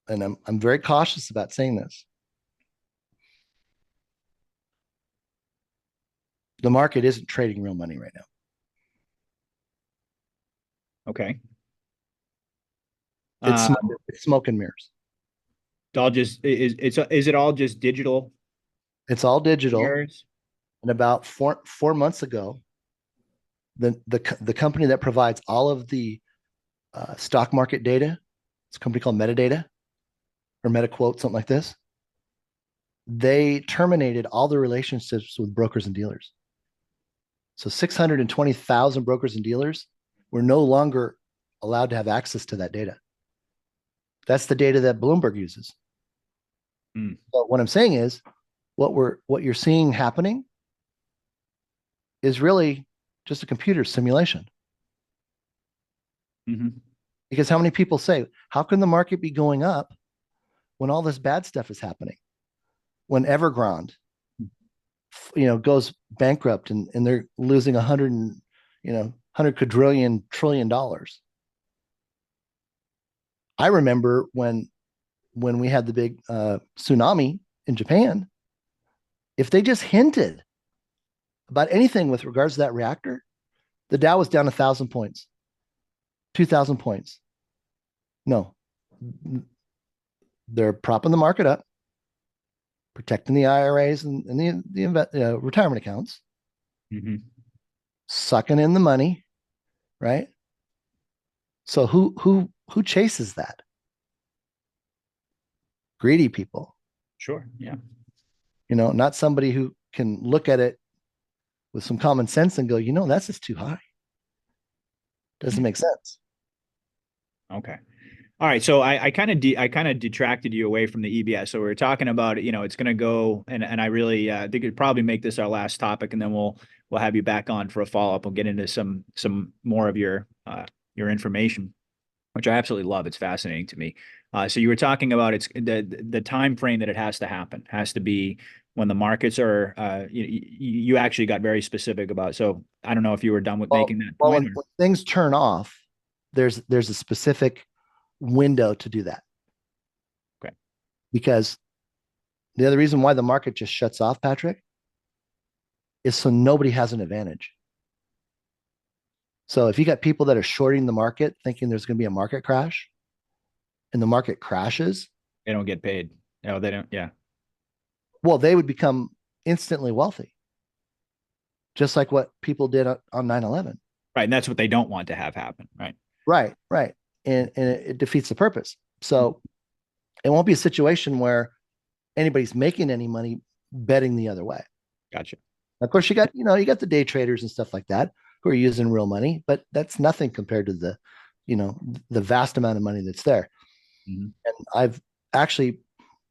and I'm very cautious about saying this. The market isn't trading real money right now. Okay. It's Uh, smoke, it's smoke and mirrors. all just is it all just digital It's all digital. mirrors? And about four months ago, the company that provides all of the stock market data, it's a company called Metadata. or MetaQuote, something like this, they terminated all the relationships with brokers and dealers. So 620,000 brokers and dealers were no longer allowed to have access to that data. That's the data that Bloomberg uses. Mm. But what I'm saying is, what you're seeing happening is really just a computer simulation. Mm-hmm. Because how many people say, how can the market be going up when all this bad stuff is happening? When Evergrande, goes bankrupt and they're losing 100 quadrillion trillion dollars. I remember when we had the big tsunami in Japan, if they just hinted about anything with regards to that reactor, the Dow was down 1,000 points, 2,000 points. No, they're propping the market up, protecting the IRAs and the retirement accounts, Mm-hmm. sucking in the money, right? So who chases that? Greedy people. Sure. Yeah. Not somebody who can look at it with some common sense and go, that's just too high. Doesn't make sense. Okay. All right. So I kind of I kind of detracted you away from the EBS. So we were talking about, it's going to go, and I really think it'd probably make this our last topic, and then we'll have you back on for a follow up. We'll get into some more of your information, which I absolutely love. It's fascinating to me. So you were talking about it's the time frame that it has to happen has to be when the markets are. You actually got very specific about. So I don't know if you were done with making that point. When things turn off, there's a specific window to do that. Okay. Because the other reason why the market just shuts off, Patrick, is so nobody has an advantage. So if you got people that are shorting the market thinking there's going to be a market crash and the market crashes, They don't get paid. No, they don't. Yeah. well, they would become instantly wealthy, just like what people did on 9/11. Right. And that's what they don't want to have happen. Right. Right. And it defeats the purpose. So it won't be a situation where anybody's making any money betting the other way. Gotcha. Of course, you got the day traders and stuff like that who are using real money, but that's nothing compared to the vast amount of money that's there. Mm-hmm. And I've actually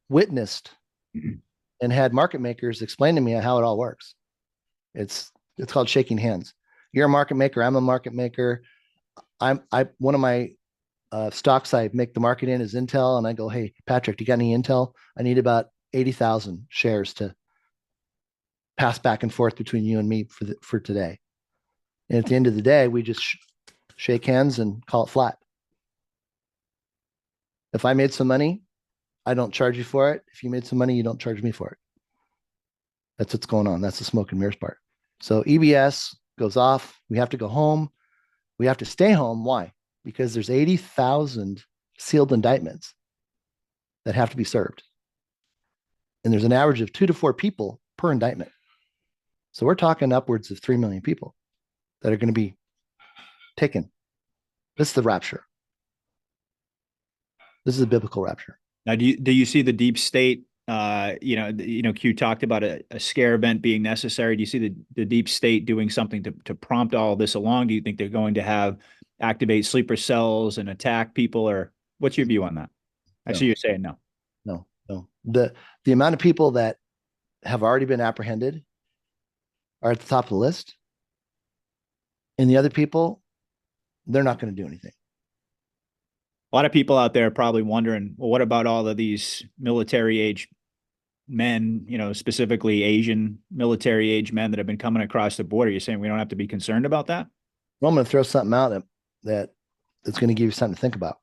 witnessed and had market makers explain to me how it all works. It's called shaking hands. You're a market maker. I'm a market maker. One of my stocks I make the market in is Intel, and I go, hey Patrick, do you got any Intel? I need about 80,000 shares to pass back and forth between you and me for today. And at the end of the day, we just shake hands and call it flat. If I made some money, I don't charge you for it. If you made some money, you don't charge me for it. That's what's going on. That's the smoke and mirrors part. So EBS goes off. We have to go home. We have to stay home. Why? Because there's 80,000 sealed indictments that have to be served. And there's an average of 2 to 4 people per indictment. So we're talking upwards of 3 million people that are going to be taken. This is the rapture. This is a biblical rapture. Now, do you see the deep state? Q talked about a scare event being necessary. Do you see the deep state doing something to prompt all this along? Do you think they're going to activate sleeper cells and attack people, or what's your view on that? I see you're saying no. No. The amount of people that have already been apprehended are at the top of the list. And the other people, they're not going to do anything. A lot of people out there are probably wondering, well, what about all of these military age men, specifically Asian military age men that have been coming across the border? You're saying we don't have to be concerned about that? Well, I'm going to throw something out that's going to give you something to think about.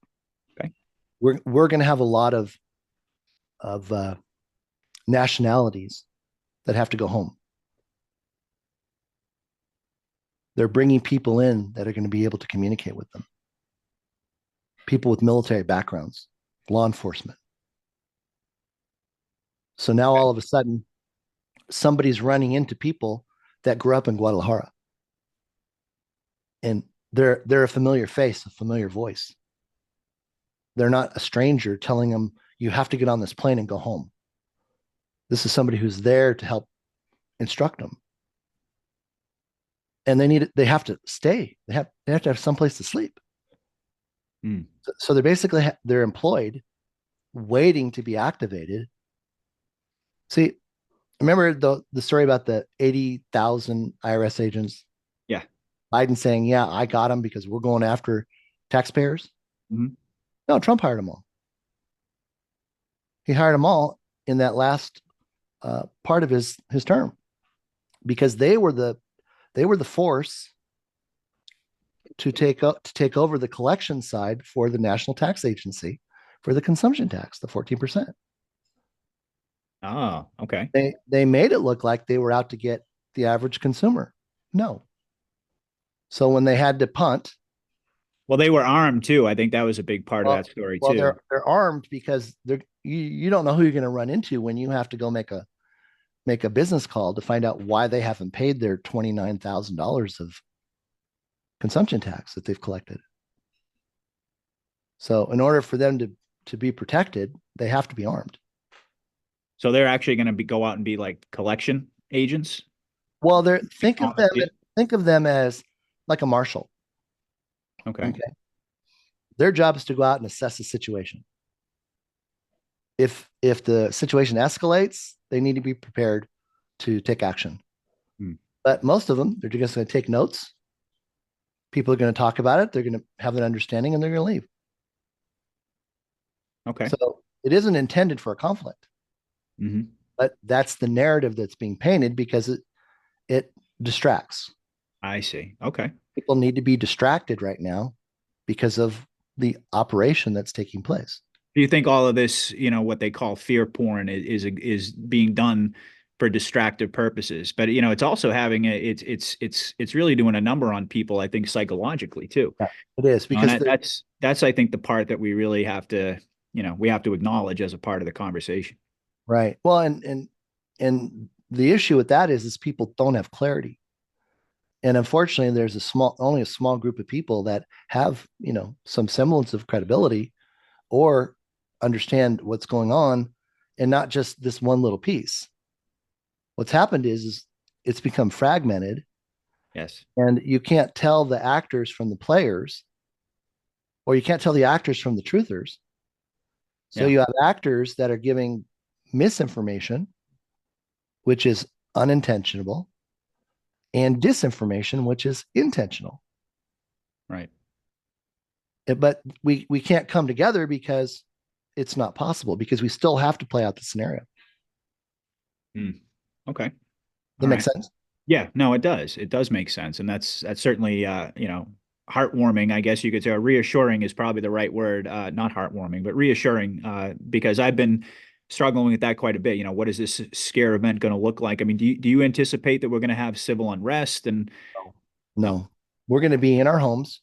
Okay. We're going to have a lot of nationalities that have to go home. They're bringing people in that are going to be able to communicate with them. People with military backgrounds, law enforcement. So now all of a sudden, somebody's running into people that grew up in Guadalajara. And they're a familiar face, a familiar voice. They're not a stranger telling them, you have to get on this plane and go home. This is somebody who's there to help instruct them. And they have to stay. They have to have someplace to sleep. Mm. So they're basically they're employed waiting to be activated. See, remember the story about the 80,000 IRS agents? Yeah. Biden saying, yeah, I got them because we're going after taxpayers. Mhm. No, Trump hired them all. He hired them all in that last part of his term because they were the force to take over the collection side for the National Tax Agency for the consumption tax, the 14%. Oh, okay. They made it look like they were out to get the average consumer. No. So when they had to punt, Well, they were armed too. I think that was a big part of that story well, too. they're armed because you don't know who you're going to run into when you have to go make a business call to find out why they haven't paid their $29,000 of consumption tax that they've collected. So in order for them to be protected, they have to be armed. So they're actually going to go out and be like collection agents. Well, On the field? think of them as like a marshal. Okay. Okay. Their job is to go out and assess the situation. If the situation escalates, they need to be prepared to take action. Hmm. But most of them, they're just going to take notes. People are going to talk about it. They're going to have an understanding, and they're going to leave. Okay. So it isn't intended for a conflict, Mm-hmm. but that's the narrative that's being painted because it distracts. I see. Okay. People need to be distracted right now because of the operation that's taking place. Do you think all of this, what they call fear porn is being done for distractive purposes? But it's also having it's really doing a number on people, I think, psychologically too. Yeah, it is And because that's I think the part that we really have to, we have to acknowledge as a part of the conversation. right. Well, and the issue with that is people don't have clarity. And unfortunately, there's only a small group of people that have, some semblance of credibility or understand what's going on and not just this one little piece. What's happened is it's become fragmented Yes. and you can't tell the actors from the players or you can't tell the actors from the truthers. So Yeah. you have actors that are giving misinformation, which is unintentional, and disinformation, which is intentional. Right. But we can't come together because it's not possible because we still have to play out the scenario. Mm. Okay. That All makes right. sense. Yeah, no, it does. It does make sense. And that's certainly heartwarming, I guess you could say, or reassuring is probably the right word. Not heartwarming, but reassuring, because I've been struggling with that quite a bit. What is this scare event going to look like? I mean, do you anticipate that we're going to have civil unrest and no? No, we're going to be in our homes.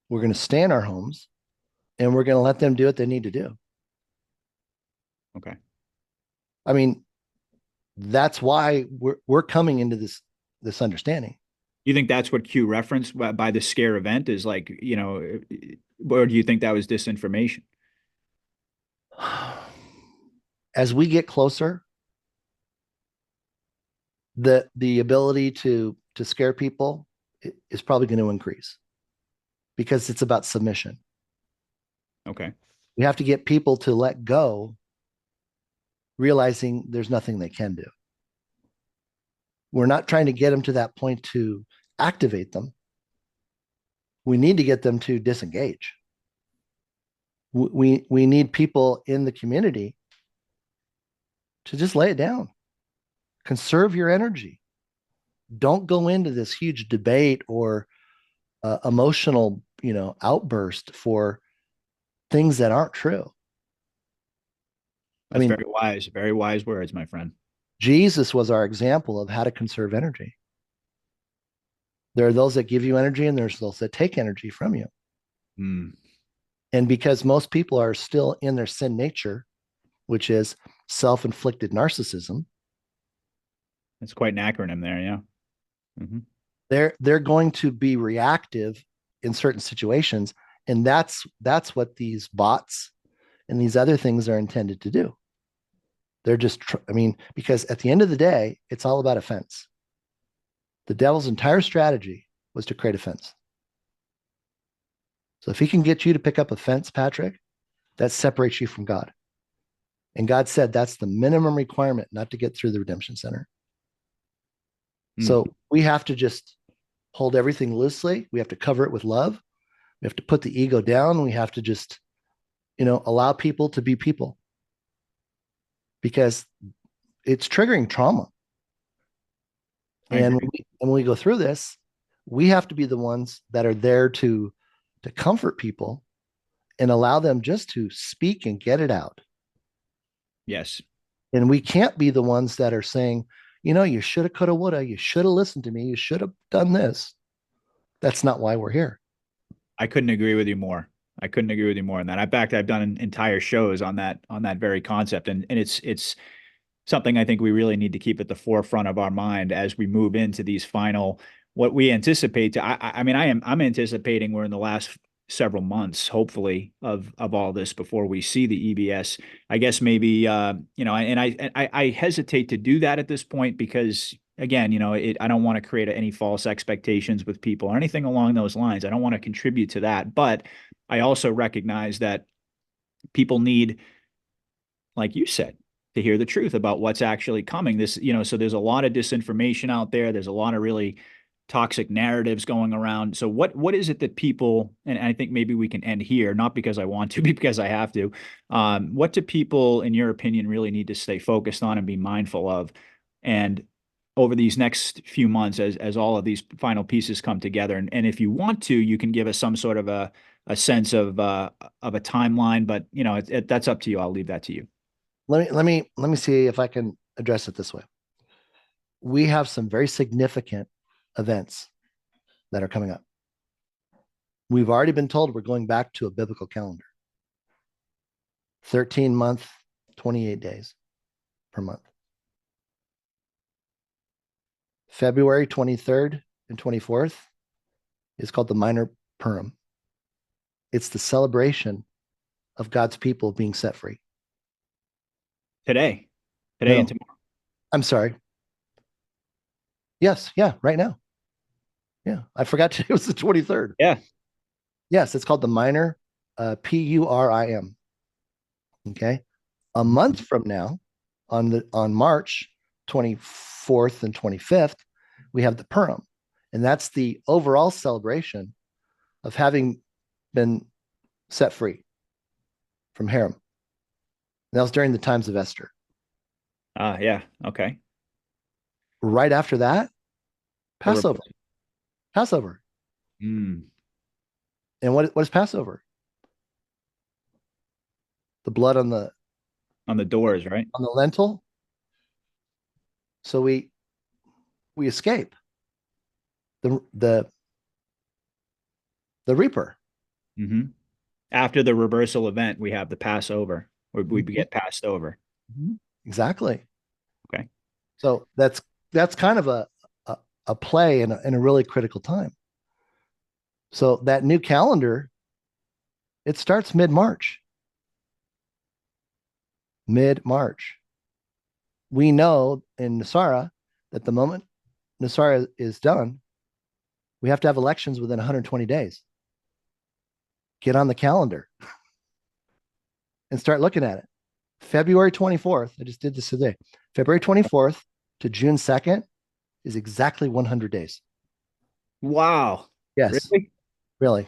We're going to stay in our homes and we're going to let them do what they need to do. Okay. I mean, that's why we're coming into this understanding. You think that's what Q referenced by the scare event is like, or do you think that was disinformation? As we get closer, the ability to scare people is probably going to increase because it's about submission. Okay. We have to get people to let go, realizing there's nothing they can do. We're not trying to get them to that point to activate them. We need to get them to disengage. We need people in the community to just lay it down. Conserve your energy. Don't go into this huge debate or emotional, outburst for things that aren't true. I That's mean, very wise words, my friend. Jesus was our example of how to conserve energy. There are those that give you energy and there's those that take energy from you. Mm. And because most people are still in their sin nature, which is self-inflicted narcissism, That's quite an acronym there. Yeah. Mm-hmm. they're going to be reactive in certain situations. And that's what these bots and these other things are intended to do. They're just, because at the end of the day, it's all about offense. The devil's entire strategy was to create offense. So if he can get you to pick up offense, Patrick, that separates you from God. And God said that's the minimum requirement not to get through the redemption center. So we have to just hold everything loosely. We have to cover it with love. We have to put the ego down. We have to just, allow people to be people, because it's triggering trauma. And when we go through this, we have to be the ones that are there to comfort people and allow them just to speak and get it out. Yes. And we can't be the ones that are saying, you shoulda, coulda, woulda, you should have listened to me, you should have done this. That's not why we're here. I couldn't agree with you more. I couldn't agree with you more on that. I've done entire shows on that very concept. And it's something I think we really need to keep at the forefront of our mind as we move into these final, what we anticipate to, I'm anticipating we're in the last several months, hopefully, of all this before we see the EBS. I guess maybe, and I hesitate to do that at this point because, again, I don't want to create any false expectations with people or anything along those lines. I don't want to contribute to that, but I also recognize that people need, like you said, to hear the truth about what's actually coming. So there's a lot of disinformation out there. There's a lot of really toxic narratives going around. So what is it that people, and I think maybe we can end here, not because I want to, but because I have to, what do people, in your opinion, really need to stay focused on and be mindful of? And over these next few months, as all of these final pieces come together, and if you want to, you can give us some sort of a sense of a timeline, but that's up to you. I'll leave that to you. Let me see if I can address it this way. We have some very significant events that are coming up. We've already been told we're going back to a biblical calendar. 13 month, 28 days per month. February 23rd and 24th is called the Minor Purim. It's the celebration of God's people being set free. Today No. and tomorrow. I'm sorry. Yes. Yeah. Right now. Yeah. I forgot it was the 23rd. Yeah. Yes. It's called the Minor, Purim. Okay. A month from now, on March 24th and 25th, we have the Purim. And that's the overall celebration of having been set free from harem. That was during the times of Esther. Yeah. Okay. Right after that, Passover. Passover. Mm. And what is Passover? The blood on the doors, right? On the lintel. So we escape the reaper. Mm-hmm. After the reversal event, we have the Passover, where we get passed over. Exactly. Okay. So that's kind of a play in a really critical time. So that new calendar, it starts mid-March. Mid-March. We know in Nasara that the moment Nasara is done, we have to have elections within 120 days. Get on the calendar and start looking at it. February 24th, I just did this today. February 24th to June 2nd is exactly 100 days. Wow. Yes. Really?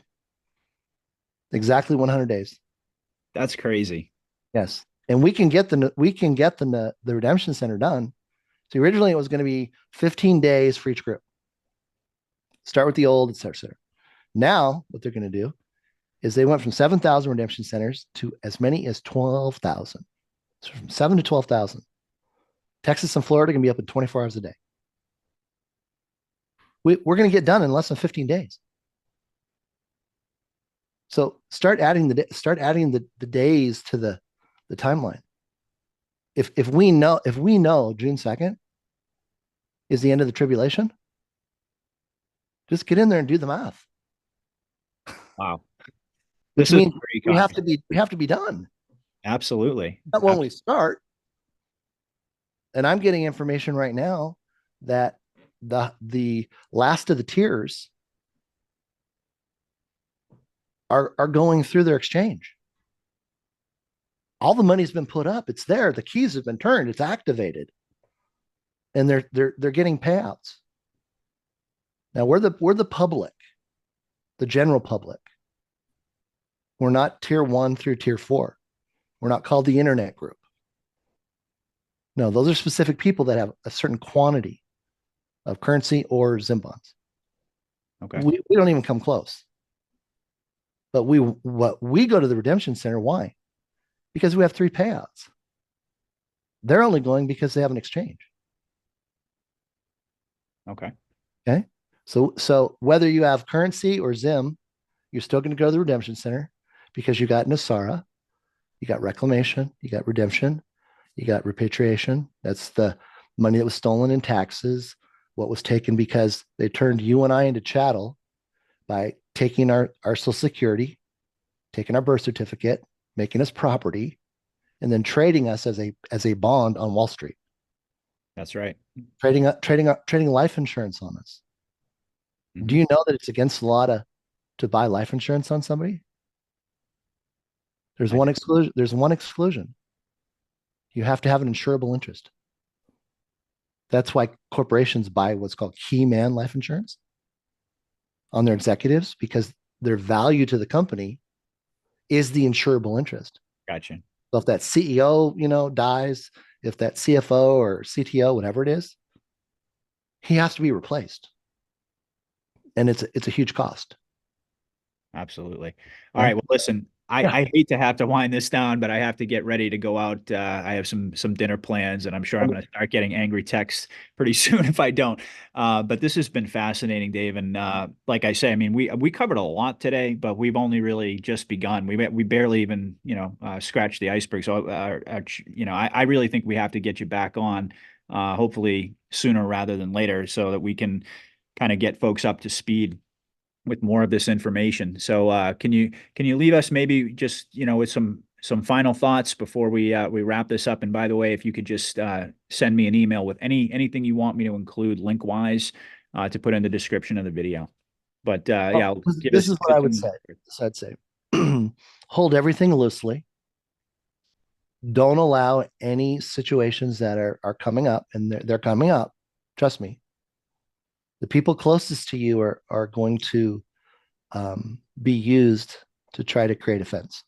Exactly 100 days. That's crazy. Yes. And we can get the redemption center done. So originally it was going to be 15 days for each group. Start with the old, et cetera. Now what they're going to do is they went from 7,000 redemption centers to as many as 12,000. So from 7 to 12,000. Texas and Florida are going to be open 24 hours a day. We're going to get done in less than 15 days. So start adding the days to the timeline. If we know June 2nd is the end of the tribulation, just get in there and do the math. Wow. Which means we have to be done. Absolutely. Not when we start. And I'm getting information right now that the last of the tiers are going through their exchange. All the money's been put up. It's there. The keys have been turned. It's activated, and they're getting payouts. Now we're the public, the general public. We're not tier 1 through tier 4. We're not called the internet group. No, those are specific people that have a certain quantity of currency or Zim bonds. Okay. We don't even come close. But we go to the redemption center. Why? Because we have 3 payouts. They're only going because they have an exchange. Okay. Okay. So whether you have currency or Zim, you're still going to go to the redemption center because you got Nasara, you got reclamation, you got redemption, you got repatriation. That's the money that was stolen in taxes, what was taken because they turned you and I into chattel by taking our social security, taking our birth certificate, making us property, and then trading us as a bond on Wall Street. That's right. Trading life insurance on us. Mm-hmm. Do you know that it's against the law to buy life insurance on somebody? There's one exclusion. There's one exclusion. You have to have an insurable interest. That's why corporations buy what's called key man life insurance on their executives, because their value to the company is the insurable interest. Gotcha. So if that CEO, dies, if that CFO or CTO, whatever it is, he has to be replaced. And it's a huge cost. Absolutely. All right. Well, listen, I hate to have to wind this down, but I have to get ready to go out. I have some dinner plans, and I'm sure I'm going to start getting angry texts pretty soon if I don't. But this has been fascinating, Dave. And like I say, I mean, we covered a lot today, but we've only really just begun. We barely even scratched the iceberg. So I really think we have to get you back on, hopefully sooner rather than later, so that we can kind of get folks up to speed with more of this information. So can you leave us maybe just with some final thoughts before we wrap this up? And by the way, if you could just send me an email with anything you want me to include link wise to put in the description of the video. But yeah, this is what I would say. I'd say hold everything loosely. Don't allow any situations that are coming up, and they're coming up. Trust me. The people closest to you are going to be used to try to create offense.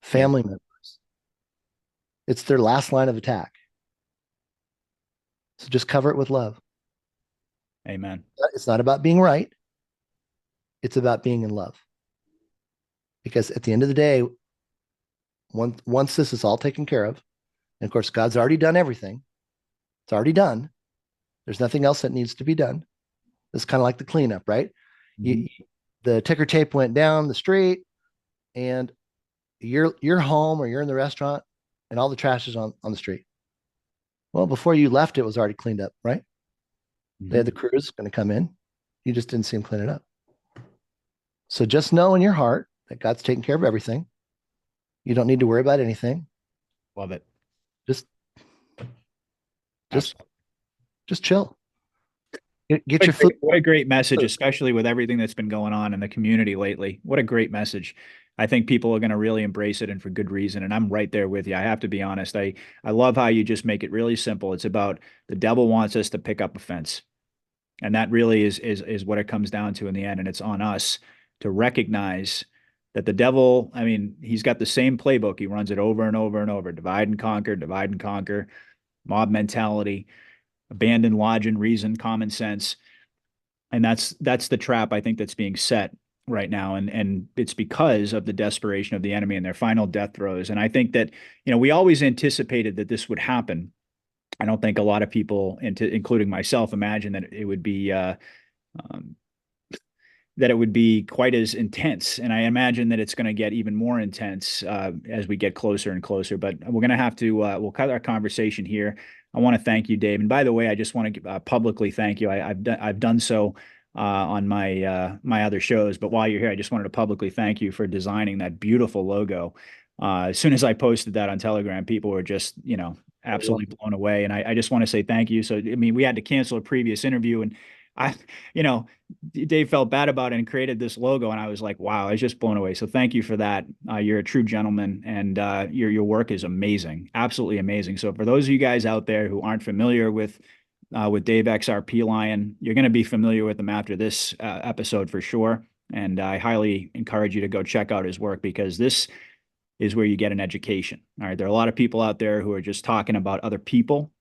Family members. It's their last line of attack. So just cover it with love. Amen. It's not about being right. It's about being in love. Because at the end of the day, once this is all taken care of, and of course, God's already done everything. It's already done. There's nothing else that needs to be done. It's kind of like the cleanup, right? Mm-hmm. The ticker tape went down the street, and you're home or you're in the restaurant, and all the trash is on the street. Well, before you left, it was already cleaned up, right? Mm-hmm. They had the crews going to come in. You just didn't see them clean it up. So just know in your heart that God's taking care of everything. You don't need to worry about anything. Love it. Just chill. Get your food. What a great message, especially with everything that's been going on in the community lately. What a great message. I think people are going to really embrace it, and for good reason. And I'm right there with you. I have to be honest. I love how you just make it really simple. It's about the devil wants us to pick up offense. And that really is what it comes down to in the end. And it's on us to recognize that the devil, I mean, he's got the same playbook. He runs it over and over and over. Divide and conquer, mob mentality, abandon logic, reason, common sense. And that's the trap I think that's being set right now. And it's because of the desperation of the enemy and their final death throes. And I think that, we always anticipated that this would happen. I don't think a lot of people, including myself, imagine that it would be quite as intense. And I imagine that it's going to get even more intense as we get closer and closer. But we're going to have to we'll cut our conversation here. I want to thank you, Dave. And by the way, I just want to publicly thank you. I've done so on my my other shows, but while you're here, I just wanted to publicly thank you for designing that beautiful logo As soon as I posted that on Telegram, people were just, absolutely blown away. And I just want to say thank you. So, I mean, we had to cancel a previous interview, and I, you know, Dave felt bad about it and created this logo. And I was like, wow, I was just blown away. So thank you for that. You're a true gentleman, and your work is amazing, absolutely amazing. So for those of you guys out there who aren't familiar with Dave XRPLion, you're going to be familiar with him after this episode for sure. And I highly encourage you to go check out his work, because this is where you get an education. All right. There are a lot of people out there who are just talking about other people.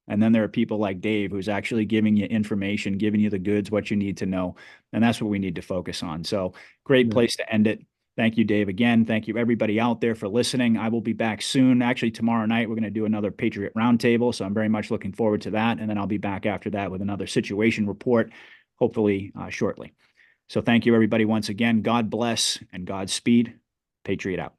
And then there are people like Dave who's actually giving you information, giving you the goods, what you need to know. And that's what we need to focus on. So great place to end it. Thank you, Dave. Again, thank you everybody out there for listening. I will be back soon. Actually, tomorrow night, we're going to do another Patriot Roundtable. So I'm very much looking forward to that. And then I'll be back after that with another situation report, hopefully shortly. So thank you, everybody, once again. God bless and Godspeed. Patriot out.